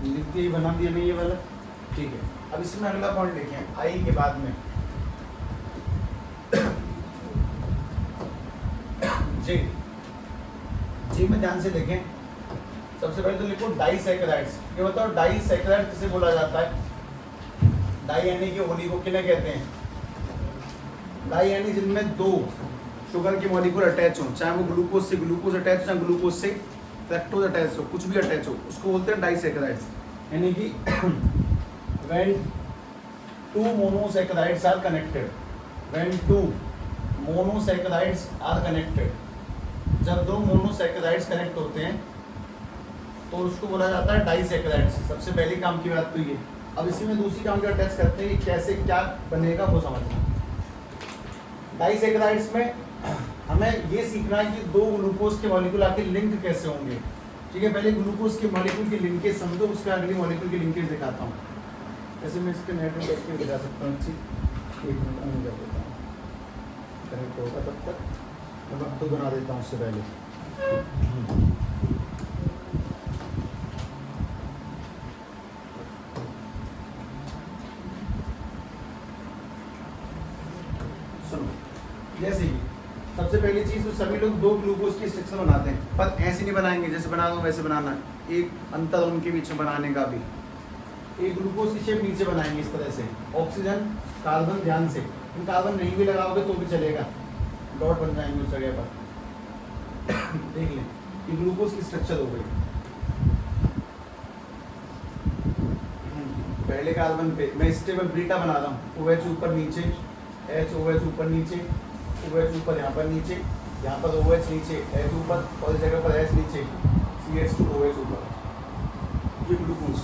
लिख दिया, बना दिया नहीं ये वाला, ठीक है। अब इसमें अगला पॉइंट देखें, आई के बाद में जे, जे में ध्यान से देखें। सबसे पहले तो लिखो डाइसैकेराइड्स। ये बताओ डाइसैकेराइड किसे बोला जाता है, डाई यानी कि ओलिगो किन्हें कहते हैं, डाई यानी जिनमें 2 शुगर के मॉलिक्यूल अटैच हो, चाहे वो ग्लूकोज से ग्लूकोज अटैच हो, चाहे ग्लूकोज से फ्रक्टोज अटैच हो, कुछ भी अटैच हो, उसको बोलते हैं डाइसैकेराइड्स। यानी कि when 2 monosaccharides are connected, when 2 monosaccharides are connected, जब 2 मोनोसैकेराइड्स कनेक्ट होते हैं तो उसको बोला जाता है डाइसैकेराइड्स। सबसे पहले काम की बात तो ये। अब इसी में दूसरी काम की अटैच करते हैं कि कैसे क्या बनेगा वो समझना। डाइसैकेराइड्स में हमें ये सीखना है कि 2 ग्लूकोज के मॉलिक्यूल आके लिंक कैसे होंगे। ठीक है, पहले ग्लूकोज के मॉलिक्यूल की लिंकेज समझो, उसके अगली मॉलिक्यूल की लिंकेज दिखाता हूँ। जैसे मैं इसके नेट में बैठ के दिखा सकता हूँ, एक मिनट ऑन कर देता हूँ, कनेक्ट होगा तब तक। मैं वक्त तो बना देता हूँ उससे पहले। सुनो, जैसे कि सबसे पहली चीज तो सभी लोग 2 ग्लूकोज की स्ट्रक्चर बनाते हैं, पर ऐसे नहीं बनाएंगे जैसे बना दो वैसे बनाना है। एक अंतर उनके बीच में बनाने का भी, एक ग्लूकोज की शेप नीचे बनाएंगे इस तरह से, ऑक्सीजन कार्बन ध्यान से, तुम कार्बन नहीं भी लगाओगे तो भी चलेगा, डॉट बन जाएंगे उस जगह पर। देख लें, ये ग्लूकोज की स्ट्रक्चर हो गई। पहले कार्बन पे मैं स्टेबल बीटा बना रहा हूँ, OH ऊपर नीचे, HOH ऊपर नीचे, OH ऊपर यहाँ पर नीचे, यहाँ पर OH नीचे, H ऊपर, और इस जगह पर H नीचे, CH2OH ऊपर, ये ग्लूकोज।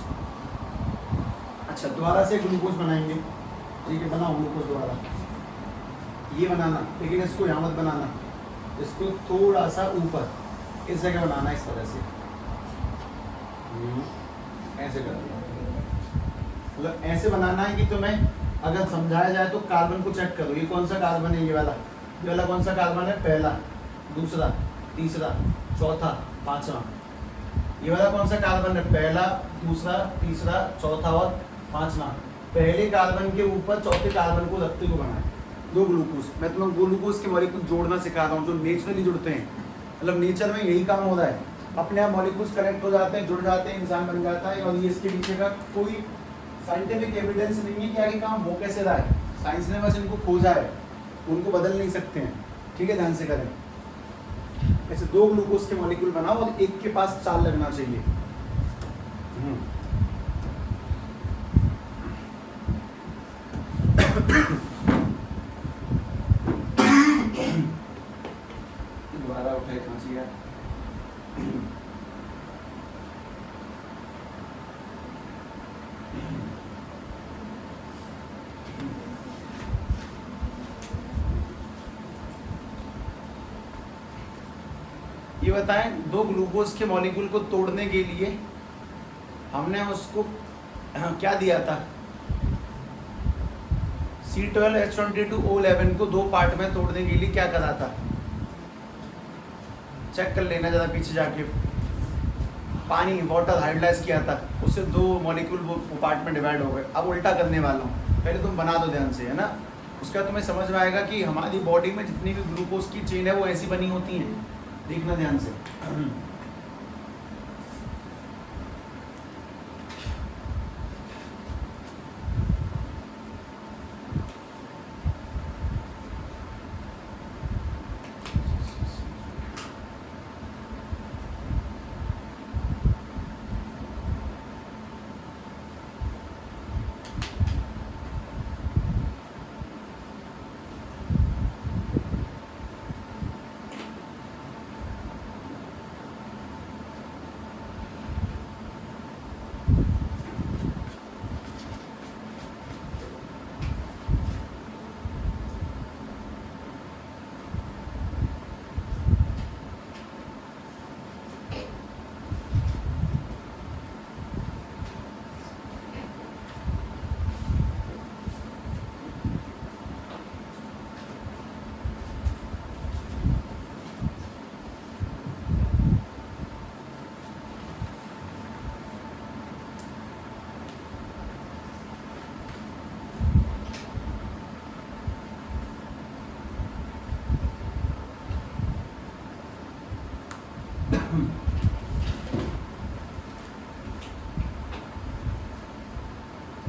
अच्छा, दोबारा से ग्लूकोज बनाएंगे। ठीक है, बनाओ ग्लूकोज दोबारा, ये बनाना, लेकिन इसको यहाँ मत बनाना, इसको थोड़ा सा ऊपर इस जगह बनाना, इस तरह से ऐसे करना। मतलब ऐसे बनाना है कि तुम्हें अगर समझाया जाए तो कार्बन को चेक करो, ये कौन सा कार्बन है, ये वाला कौन सा कार्बन है, पहला, दूसरा, तीसरा, चौथा, पांचवा। ये वाला कौन सा कार्बन है, पहला, दूसरा, तीसरा, चौथा और पांचवा। पहले कार्बन के ऊपर चौथे कार्बन को रखते हुए बनाए, दो ग्लूकोज, मैं तुम्हें ग्लूकोज के मॉलिक्यूल जोड़ना सिखा रहा हूँ जो नेचुरली जुड़ते हैं, मतलब नेचर में यही काम हो रहा है, अपने आप मॉलिक्यूल्स कनेक्ट हो जाते हैं, जुड़ जाते हैं, इंसान बन जाता है। और ये इसके पीछे का कोई साइंटिफिक एविडेंस नहीं है कि आगे काम हो कैसे रहा है, साइंस ने बस इनको खोजा है, उनको बदल नहीं सकते हैं। ठीक है, ध्यान से करें। ऐसे दो ग्लूकोज के मॉलिक्यूल बनाओ और एक के पास 4 लगना चाहिए। दोबारा उठाए खांसी है। ये बताएं, दो ग्लूकोज के मॉलिक्यूल को तोड़ने के लिए हमने उसको क्या दिया था, C12H22O11 को 2 पार्ट में तोड़ने के लिए क्या करा था, चेक कर लेना जरा पीछे जाके। पानी वाटर हाइड्रोलाइज किया था, उससे 2 मॉलिक्यूल वो पार्ट में डिवाइड हो गए। अब उल्टा करने वाला हूँ, पहले तुम बना दो ध्यान से, है ना। उसका तुम्हें समझ में आएगा कि हमारी बॉडी में जितनी भी ग्लूकोज की चेन है वो ऐसी बनी होती है। देखना ध्यान से।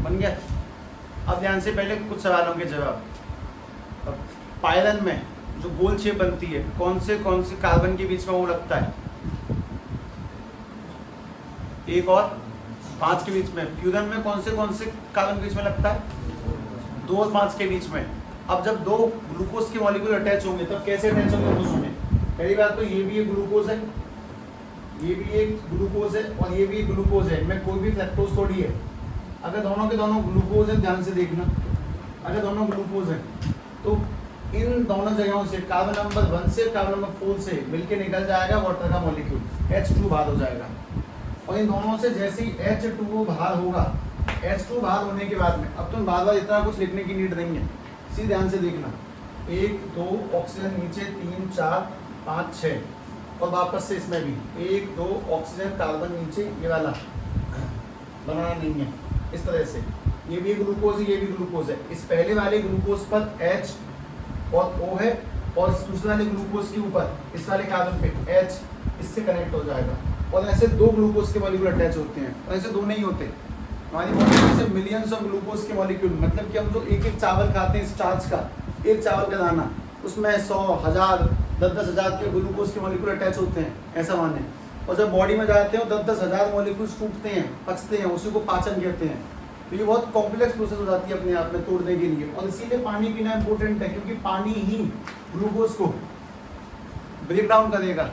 बन गया। अब ध्यान से पहले कुछ सवालों के जवाब। अब पायलन में जो गोल शेप बनती है, कौन से कार्बन के बीच में वो लगता है, 1 और 5 के बीच में। फ्यूजन में कौन से कार्बन के बीच में लगता है, 2 और 5 के बीच में। अब जब 2 ग्लूकोज के मॉलिक्यूल अटैच होंगे तब कैसे अटैच होंगे वो सुने। पहली बात तो ये भी एक ग्लूकोज है, ये भी एक ग्लूकोज है और ये भी एक ग्लूकोज है, इनमें कोई भी फ्रैक्टोज थोड़ी है। अगर दोनों के दोनों ग्लूकोज है, ध्यान से देखना, अगर दोनों ग्लूकोज है तो इन दोनों जगहों से कार्बन नंबर 1 से कार्बन नंबर 4 से मिलके निकल जाएगा वाटर का मॉलिक्यूल, H2 बाहर हो जाएगा। और इन दोनों से जैसे ही H2O बाहर होगा, H2 बाहर होने के बाद में, अब तुम बार बार इतना कुछ लिखने की नीड नहीं है, सीधे ध्यान से देखना, 1 2 ऑक्सीजन नीचे, 3 4 5 6 और वापस से इसमें भी 1 2 ऑक्सीजन कार्बन नीचे, ये वाला बनाना नहीं है। इस तरह से ये भी ग्लूकोज है, ये भी ग्लूकोज है। इस पहले वाले ग्लूकोज पर H और O है और दूसरे वाले ग्लूकोज के ऊपर इस वाले कार्बन पे H, इससे कनेक्ट हो जाएगा। और ऐसे 2 ग्लूकोज के मॉलिक्यूल अटैच होते हैं, और ऐसे 2 नहीं होते। हमारी बॉडी में से मिलियंस ऑफ ग्लूकोज के मॉलिक्यूल, मतलब कि हम जो एक चावल खाते हैं स्टार्च का, एक चावल का दाना, उसमें 100 1000 10 हज़ार के ग्लूकोज के मॉलिक्यूल अटैच होते हैं, ऐसा माने। और जब बॉडी में जाते हैं 10 हज़ार मॉलिक्यूल्स टूटते हैं, पचते हैं, उसी को पाचन कहते हैं। तो ये बहुत कॉम्प्लेक्स प्रोसेस हो जाती है अपने आप में तोड़ने के लिए, और इसीलिए पानी पीना इंपॉर्टेंट है, क्योंकि पानी ही ग्लूकोज को ब्रेक डाउन करेगा।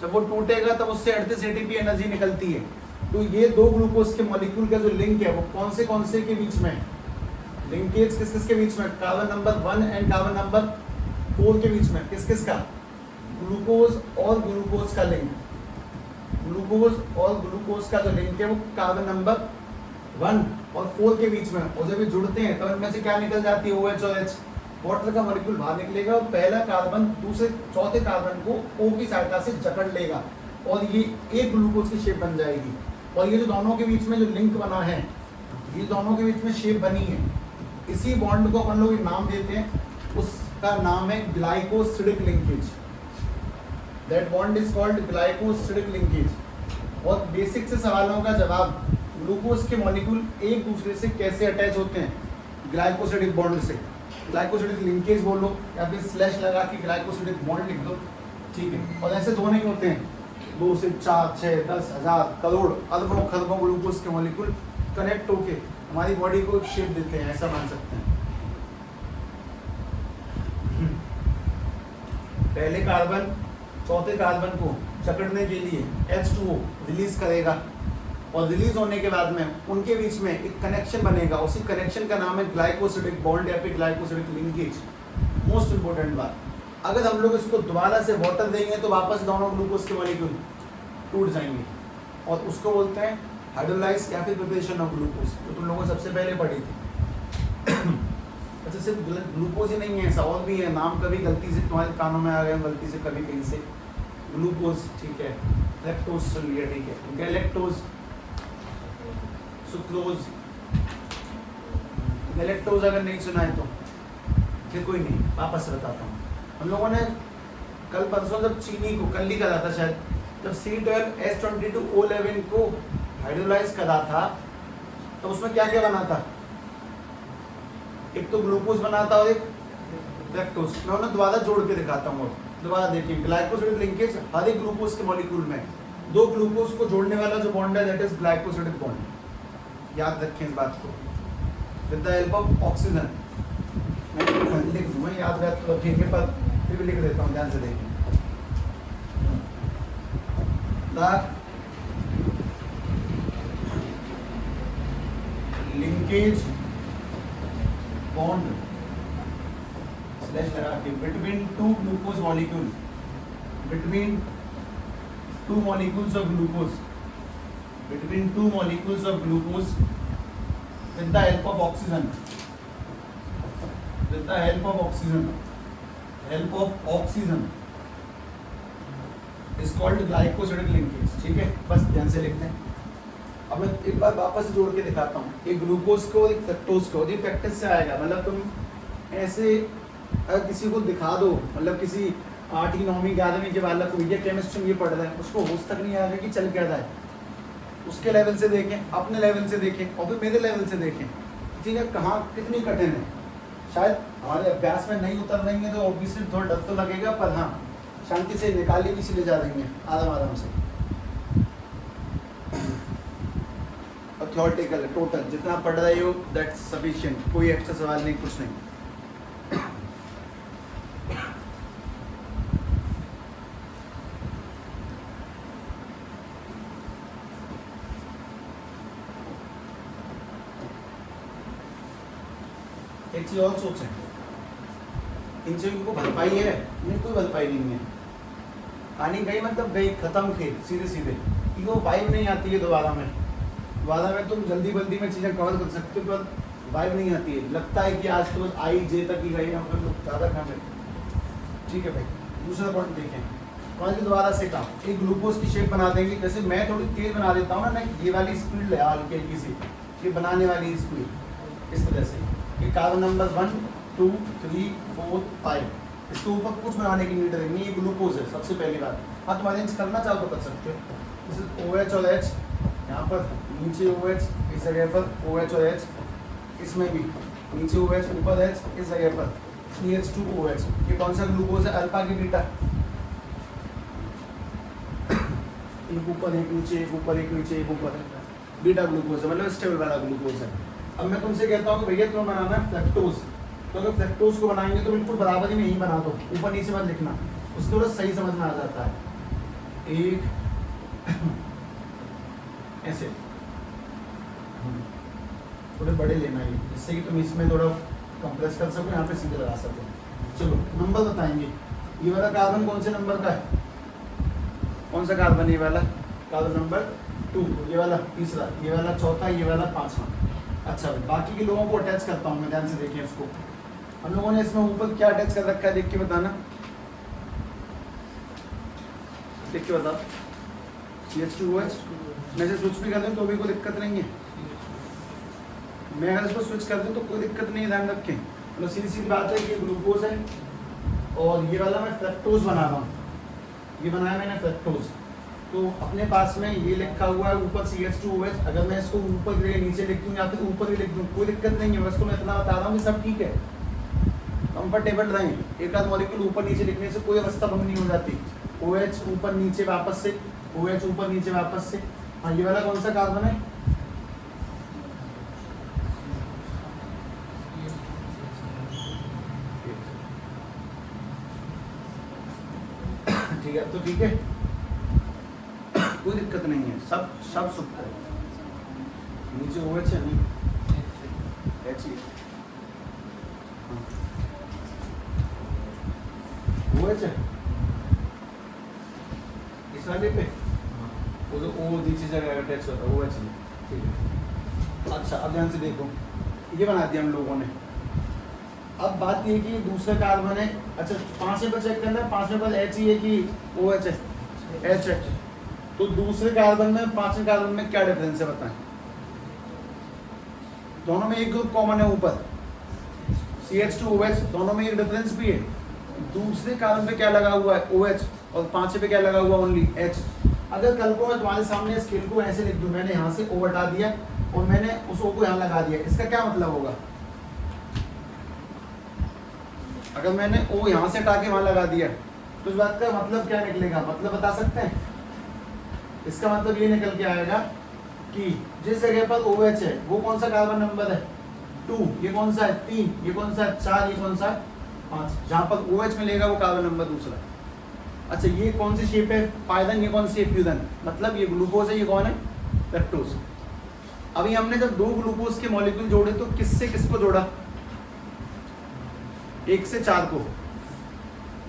जब वो टूटेगा तब उससे 38 ATP एनर्जी निकलती है। तो ये 2 ग्लूकोज के मॉलिक्यूल का जो लिंक है वो कौन से के बीच में, लिंकेज किस के बीच में, carbon number 1 and carbon number 4 के बीच में। किस का, ग्लूकोज और ग्लूकोज का लिंक, ग्लूकोज और ग्लूकोज का जो लिंक है वो कार्बन नंबर 1 और 4 के बीच में। और जब ये जुड़ते हैं तो इनमें से क्या निकल जाती है, OH और H, वाटर का मॉलिक्यूल बाहर निकलेगा और पहला कार्बन दूसरे चौथे कार्बन को O की सहायता से जकड़ लेगा और ये एक ग्लूकोज की शेप बन जाएगी। और ये जो दोनों के बीच में जो लिंक बना है, ये दोनों के बीच में शेप बनी है, इसी बॉन्ड को अपन लोग नाम देते हैं उसका नाम है glycosidic linkage. That bond is called glycosidic linkage. बहुत बेसिक से सवालों का जवाब, ग्लूकोज के मॉलिक्यूल एक दूसरे से कैसे अटैच होते हैं, ग्लाइकोसिडिक बॉन्ड से। ग्लाइकोसिडिक लिंकेज बोलो या फिर स्लैश लगा के ग्लाइकोसिडिक बॉन्ड लिख दो, ठीक है। और ऐसे दो नहीं होते हैं, 2 से 4 6 10 हज़ार करोड़ अरबों खरबों ग्लूकोज के मॉलिक्यूल कनेक्ट होके हमारी बॉडी को शेप देते हैं, ऐसा मान सकते हैं। पहले कार्बन चौथे कार्बन को जकड़ने के लिए H2O रिलीज करेगा और रिलीज होने के बाद में उनके बीच में एक कनेक्शन बनेगा, उसी कनेक्शन का नाम है ग्लाइकोसिडिक बॉन्ड या फिर ग्लाइकोसिडिक लिंकेज। मोस्ट इंपोर्टेंट बात, अगर हम लोग इसको दोबारा से वाटर देंगे तो वापस दोनों ग्लूकोज के मॉलिक्यूल टूट जाएंगे और उसको बोलते हैं हाइड्रोलाइज या फिर प्रिपरेशन ऑफ ग्लूकोज, तो तुम लोगों ने सबसे पहले पढ़ी थी। अच्छा, सिर्फ ग्लूकोज ही नहीं है, ऐसा और भी है, नाम कभी गलती से तुम्हारे कानों में आ गए, गलती से कभी कहीं से। ग्लूकोज ठीक है, लैक्टोज सुन लिया ठीक है, गैलेक्टोज, सुक्रोज, गैलेक्टोज अगर नहीं सुना है तो फिर कोई नहीं, वापस से बताता हूँ। हम लोगों ने कल परसों जब चीनी को, कल ही करा था शायद, जब C12H22O11 को हाइड्रोलाइज करा था तो उसमें क्या क्या बना था, एक तो ग्लूकोज बना था और एक लैक्टोज। मैं उन्हें दोबारा जोड़ के दिखाता हूँ, दोबारा देखिए। ग्लाइकोसिडिक लिंकेज, हर एक ग्लूकोज के मॉलिक्यूल में 2 ग्लूकोज को जोड़ने वाला जो बॉन्ड है दैट इज ग्लाइकोसिडिक बॉन्ड। याद रखें इस बात को, with the help of oxygen. मैं लिख दूंगा, याद रख तो रखेंगे, पर फिर भी लिख देता हूँ, ध्यान से देखिए। लिंकेज बॉन्ड स्लैश लगा के between 2 glucose molecule, between 2 molecules of glucose, between 2 molecules of glucose with the help of oxygen, with the help of oxygen, help of oxygen is called glycosidic linkage। ठीक है, बस ध्यान से लिखते हैं। अब मैं एक बार वापस जोड़ के दिखाता हूँ, एक ग्लूकोज को एक फ्रक्टोज को, ये प्रैक्टिस से आएगा। मतलब तुम ऐसे अगर किसी को दिखा दो, मतलब किसी 8वीं 9वीं 11वीं के बालक को, भैया केमिस्ट्री में ये पढ़ रहा है, उसको होश तक नहीं आएगा कि चल क्या रहा है। उसके लेवल से देखें, अपने लेवल से देखें और फिर मेरे लेवल से देखें, ठीक है, कहाँ कितनी कठिन है। शायद हमारे अभ्यास में नहीं उतर रहेंगे तो ऑब्वियसली थोड़ा डर तो लगेगा, पर हाँ शांति से निकाली भी इसलिए जा देंगे आराम आराम से। और थ्योरेटिकल टोटल जितना पढ़ रहे हो दैट्स सफिशिएंट, कोई एक्स्ट्रा सवाल नहीं, कुछ नहीं। एक चीज और सोचें, इन चीजों को भरपाई है नहीं, कोई भरपाई नहीं है। पानी गई मतलब गई, खत्म खेल, सीधे सीधे। वो वाइब नहीं आती है दोबारा में तुम जल्दी बल्दी में चीज़ें कवर कर सकते हो, पर वाइब नहीं आती है। लगता है कि आज तो बस आई जे तक ही गए, हम लोग ज़्यादा काम है। ठीक है भाई, दूसरा पॉइंट देखें, पॉइंट दोबारा से काम, एक ग्लूकोज की शेप बना देंगे। जैसे मैं थोड़ी तेज बना देता हूँ ना, मैं ये वाली स्पीड ले हल्की हल्की सी, ये बनाने वाली स्पीड इस तरह से, ये कार्बन नंबर 1 2 3 4 5, इसके ऊपर कुछ बनाने की नीड नहीं, ये ग्लूकोज है सबसे पहली बात। हाँ, तुम अरेंज करना चाहो तो कर सकते हो, जैसे OH और H, यहाँ पर नीचे OH, इस जगह पर OH और H, इसमें भी नीचे OH ऊपर H, इस जगह पर CH2OH। ये कौन सा ग्लूकोज है, अल्फा की बीटा, एक ऊपर एक नीचे, एक ऊपर एक नीचे, एक ऊपर, बीटा ग्लूकोज है, मतलब स्टेबल वाला ग्लूकोज है। अब मैं तुमसे कहता हूँ कि भैया तुम्हें बनाना है फ्रक्टोज, तो अगर फ्रक्टोज को बनाएंगे तो बिल्कुल बराबरी में ही बना दो, ऊपर नीचे मत लिखना, उसके थोड़ा सही समझ में आ जाता है। एक ऐसे थोड़े बड़े लेना है, जिससे कि तुम इसमें थोड़ा कंप्रेस कर सको, यहाँ पे सीधे लगा सको। चलो नंबर बताएंगे, ये वाला कार्बन कौन से नंबर का है, कौन सा कार्बन, ये वाला कार्बन नंबर 2, ये वाला तीसरा, ये वाला चौथा, ये वाला पांचवा। अच्छा, बाकी के लोगों को अटैच करता हूँ मैं, ध्यान से देखिए इसको। हम लोगों ने इसमें ऊपर क्या अटैच कर रखा है, देख के बताना, देख के बताओ। CH2OH, मैं से स्विच भी कर दूँ तो भी कोई दिक्कत नहीं है, मैं अगर इसको स्विच कर दूँ तो कोई दिक्कत नहीं है, ध्यान रखें। मतलब सीधी सीधी बात है कि ये ग्लूकोज है और ये वाला मैं फ्रक्टोज बना रहा हूँ, ये बनाया मैंने फ्रक्टोज। तो अपने पास में ये लिखा हुआ है ऊपर CH2OH, अगर मैं इसको ऊपर की जगह नीचे लिख दूँ या फिर ऊपर भी लिख दूँ कोई दिक्कत नहीं है, बस को मैं इतना बता रहा हूँ कि सब ठीक है, कंफर्टेबल रहें। एक आध मॉलिक्यूल ऊपर नीचे लिखने से कोई अवस्था भंग नहीं हो जाती। OH ऊपर नीचे वापस से, OH ऊपर नीचे वापस से। हाँ, ये वाला कौन सा कार्बन है? ठीक है, तो ठीक है, कोई दिक्कत नहीं है, सब सब सुख है। नीचे OH है नहीं, H ही OH है इस वाले पे, वो तो O नीचे जगह अटैच होता है, OH नहीं, ठीक है। अच्छा, अब ध्यान से देखो, ये बना दिया हम लोगों ने। अब बात ये कि दूसरा कार्बन है, अच्छा 5 पर चेक करना है, 5 पर H ही है कि OH है? H है। तो दूसरे कार्बन में 5वें कार्बन में क्या डिफरेंस है बताएं? दोनों में एक ग्रुप कॉमन है ऊपर, CH2OH, दोनों में एक डिफरेंस भी है। दूसरे कार्बन पे क्या लगा हुआ है? OH, और 5वें पे क्या लगा हुआ? Only H। अगर कल को मैं तुम्हारे सामने स्केल को ऐसे लिख दूं, मैंने यहाँ से O हटा दिया और मैंने उस O को यहाँ लगा दिया, इसका क्या मतलब होगा? अगर मैंने O यहाँ से हटा के वहां लगा दिया तो इस बात का मतलब क्या निकलेगा? मतलब बता सकते हैं? इसका मतलब ये निकल के आएगा कि जिस जगह पर OH है वो कौन सा कार्बन नंबर है? 2। ये कौन सा है? 3। ये कौन सा है? 4। ये कौन सा है? 5। जहां पर OH मिलेगा वो कार्बन नंबर दूसरा। अच्छा, ये कौन सी शेप है? पाइथन। ये कौन सी है? फ्यूजन। मतलब ये ग्लूकोज है, ये कौन है? फ्रक्टोज। अभी हमने जब दो ग्लूकोज के मॉलिक्यूल जोड़े तो किससे किसको जोड़ा? 1 से 4 को।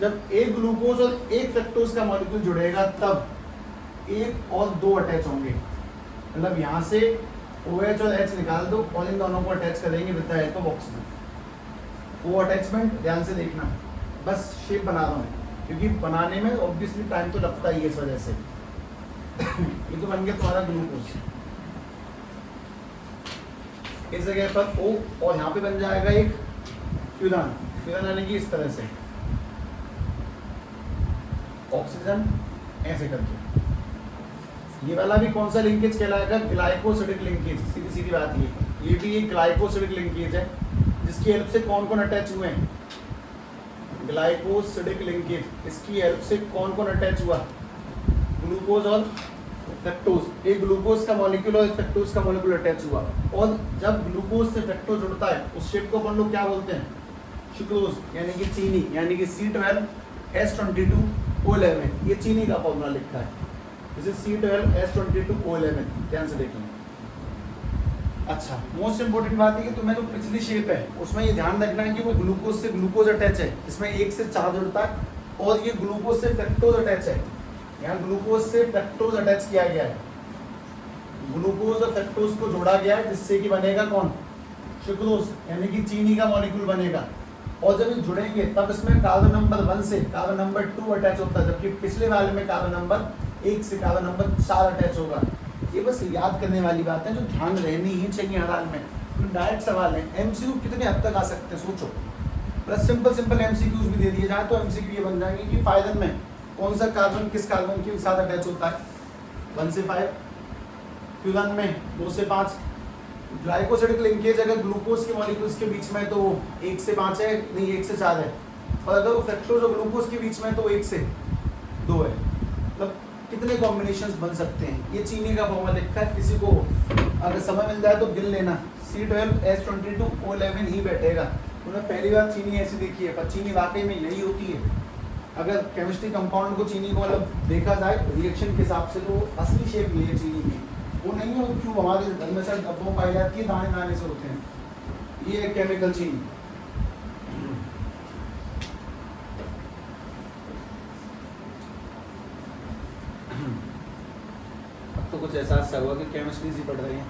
जब एक ग्लूकोज और एक फ्रक्टोज का मॉलिक्यूल जुड़ेगा तब 1 और 2 अटैच होंगे। मतलब यहाँ से OH और H निकाल दो और इन दोनों को अटैच करेंगे with the help of oxygen. वो अटैचमेंट ध्यान से देखना, बस शेप बना रहा हूँ क्योंकि बनाने में ऑब्वियसली टाइम तो लगता ही है इस वजह से। ये तो बन गया तुम्हारा ग्लूकोज। इस जगह पर O और यहाँ पे बन जाएगा एक फ्यूरान। फ्यूरान यानी कि इस तरह से ऑक्सीजन ऐसे करके। ये वाला भी कौन सा लिंकेज कहलाएगा? Glycosidic linkage. सीधी सीधी बात ये भी एक ग्लाइकोसिडिक लिंकेज है जिसकी हेल्प से कौन कौन अटैच हुए हैं? Glycosidic linkage. इसकी हेल्प से कौन कौन अटैच हुआ? ग्लूकोज और फ्रक्टोज। एक ग्लूकोज का मॉलिक्यूल और फ्रक्टोज का मॉलिक्यूल अटैच हुआ। और जब ग्लूकोज से फ्रक्टोज जुड़ता है उस शेप को अपन लोग क्या बोलते हैं? सुक्रोज यानी कि चीनी, यानी कि C12H22O11। ये चीनी का फॉर्मूला लिखा है, जैसे C12H22O11। ध्यान से देखना। अच्छा, मोस्ट इंपोर्टेंट बात है कि तुम्हें जो पिछली शेप है उसमें ये ध्यान रखना है कि वो ग्लूकोज से ग्लूकोज अटैच है, इसमें 1 से 4 जुड़ता है, और ये ग्लूकोज से फ्रक्टोज अटैच है। यहाँ ग्लूकोज से फ्रक्टोज अटैच किया गया है, ग्लूकोज और फ्रक्टोज को जोड़ा गया है जिससे कि बनेगा कौन? सुक्रोज यानी कि चीनी का मॉलिक्यूल बनेगा। और जब ये जुड़ेंगे तब इसमें कार्बन नंबर 1 से कार्बन नंबर 2 अटैच होता है, जबकि पिछले वाले में कार्बन नंबर 1 से कार्बन नंबर 4 अटैच होगा। ये बस याद करने वाली बात है जो ध्यान रहनी ही चाहिए हर हाल में। तो डायरेक्ट सवाल है, MCQ कितने हद तक आ सकते हैं सोचो। प्लस सिंपल MCQs भी दे दिए जाए तो MCQ ये बन जाएंगे कि फाइनल में कौन सा कार्बन किस कार्बन के साथ अटैच होता है? 1 से 5। फ्यूरान में 2 से 5। ग्लाइकोसिडिक लिंकेज अगर ग्लूकोज के मॉलिक्यूल्स के बीच में तो 1 से 5 है, नहीं 1 से 4 है। और अगर वो फ्रक्टोज और ग्लूकोज के बीच में तो 1 से 2 है। मतलब कितने कॉम्बिनेशंस बन सकते हैं? ये चीनी का फॉर्मूला लिखा है, किसी को अगर समय मिल जाए तो गिन लेना। C12H22O11 ही बैठेगा। तुमने पहली बार चीनी ऐसी देखी है, पर चीनी वाकई में यही होती है। अगर केमिस्ट्री कंपाउंड को चीनी को मतलब देखा जाए रिएक्शन के हिसाब से तो असली शेप ये है चीनी की, वो नहीं है वो क्यों हमारे घर में सर डब्बों पाई जाती है, दाने दाने से होते हैं। ये केमिकल चीनी। अब तो कुछ एहसास सा हुआ कि केमिस्ट्री सी पढ़ रही है,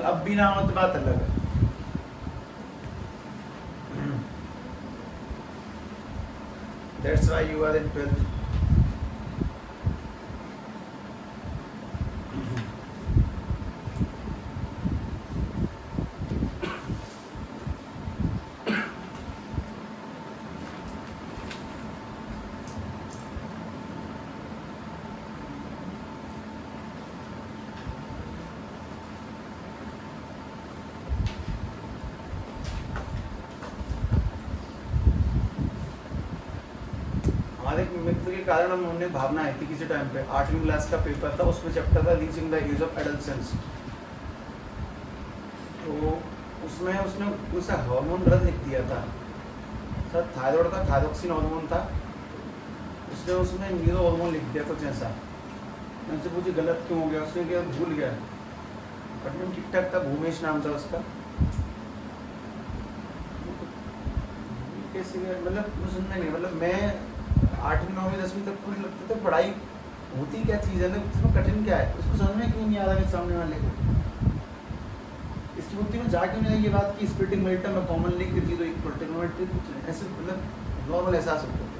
अब भी ना हो तो बात अलग है। That's why you are in 12th. युद्ध के कारण हमने भावना आई थी किसी टाइम पे, 8वीं क्लास का पेपर था, उसमें चैप्टर था reaching the age of adolescence. तो उसमें उसने कुछ हार्मोन गलत लिख दिया था, सर थायराइड का थायरोक्सिन हार्मोन था, उसने उसमें न्यूरो हार्मोन लिख दिया कुछ ऐसा। मैं उनसे पूछी गलत क्यों हो गया, उसने क्या भूल गया, बट मैं ठीक ठाक था, भूमेश नाम था उसका। कैसे गया मतलब मुझे समझ नहीं, मतलब मैं 8वीं 9वीं 10वीं तक मुझे लगता था पढ़ाई होती क्या चीज़ है, इसमें कठिन क्या है, उसको समझ में क्यों नहीं आ रहा है सामने वाले को, इसकी बुद्धि में जा क्यों नहीं ये बात की स्प्लिटिंग मेल्टम में कॉमन लिंक की तो एक ट्रिग्नोमेट्री कुछ ऐसे मतलब नॉर्मल एहसास होता है।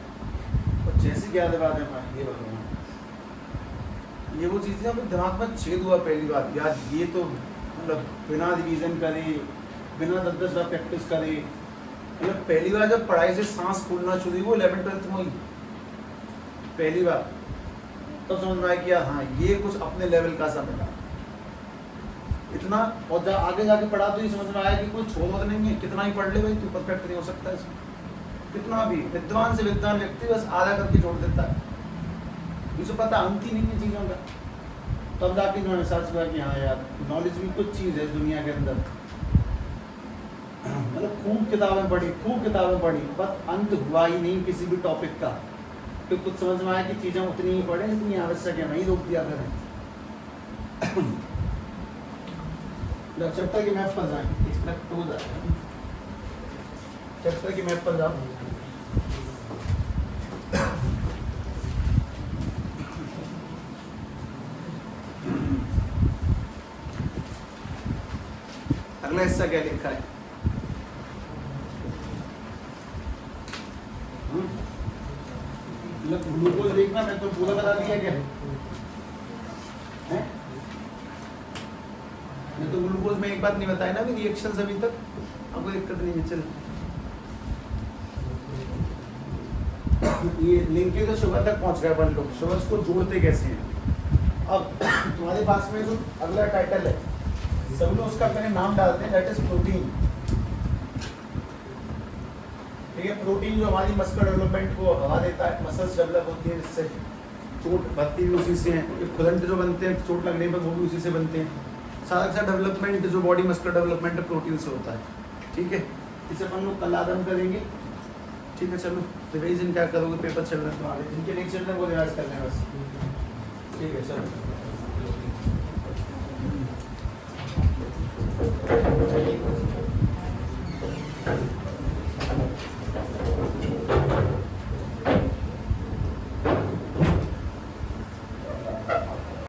और जैसी क्या बात है ये भगवान, ये वो चीज़ है दिमाग में छेद हुआ पहली बार, यार ये तो मतलब बिना रिवीजन करे, बिना 10-10 बार प्रैक्टिस करे, मतलब पहली बार जब पढ़ाई से सांस फूलना शुरू हुई वो 11th-12th में हुई पहली बार, तब तो समझ में आया कि हाँ ये कुछ अपने लेवल का सा मिला इतना। और जब आगे जाके पढ़ा तो ये समझ में आया कि कोई छोड़ वक्त नहीं है, कितना ही पढ़ ले भाई तू परफेक्ट नहीं हो सकता इसमें, कितना भी विद्वान से विद्वान व्यक्ति बस आधा करके छोड़ देता है, उसे पता अंत ही नहीं है चीज़ों का। तब जाके इन्होंने एहसास हुआ कि हाँ यार नॉलेज भी कुछ चीज़ है दुनिया के अंदर, मतलब खूब किताबें पढ़ी बस अंत हुआ ही नहीं किसी भी टॉपिक का, तो कुछ समझ में आया कि चीज़ें उतनी ही पढ़े जितनी आवश्यक है, वहीं रोक दिया करें। चैप्टर की मैप पर जाएं, चैप्टर की मैप पर जाओ। अगला हिस्सा क्या लिखा है, ग्लूकोज देखना, मैं तो पूरा बता दिया क्या है? मैं तो ग्लूकोज में एक बात नहीं बताया ना, रिएक्शंस अभी तक आपको दिक्कत नहीं है। चल ये लिंकेज तो शुगर तक पहुंच गए अपन लोग, शुगर्स को जोड़ते कैसे हैं। अब तुम्हारे पास में जो अगला टाइटल है सब लोग उसका अपने नाम डालते हैं, दैट इज प्रोटीन। ठीक है, प्रोटीन जो हमारी मस्कुलर डेवलपमेंट को हवा देता है, मसल्स डेवलप होती है, जिससे चोट बनती भी उसी से है, खुरंट जो बनते हैं चोट लगने पर वो भी उसी से बनते हैं। सारा डेवलपमेंट जो बॉडी मस्कुलर डेवलपमेंट प्रोटीन से होता है। ठीक है, इसे अपन लोग कल आदम करेंगे। ठीक है, चलो रिवीजन क्या करोगे, पेपर चल रहा है तुम्हारे, जिनके नहीं चल रहे वो रिवाइज कर लें बस। ठीक है चलो।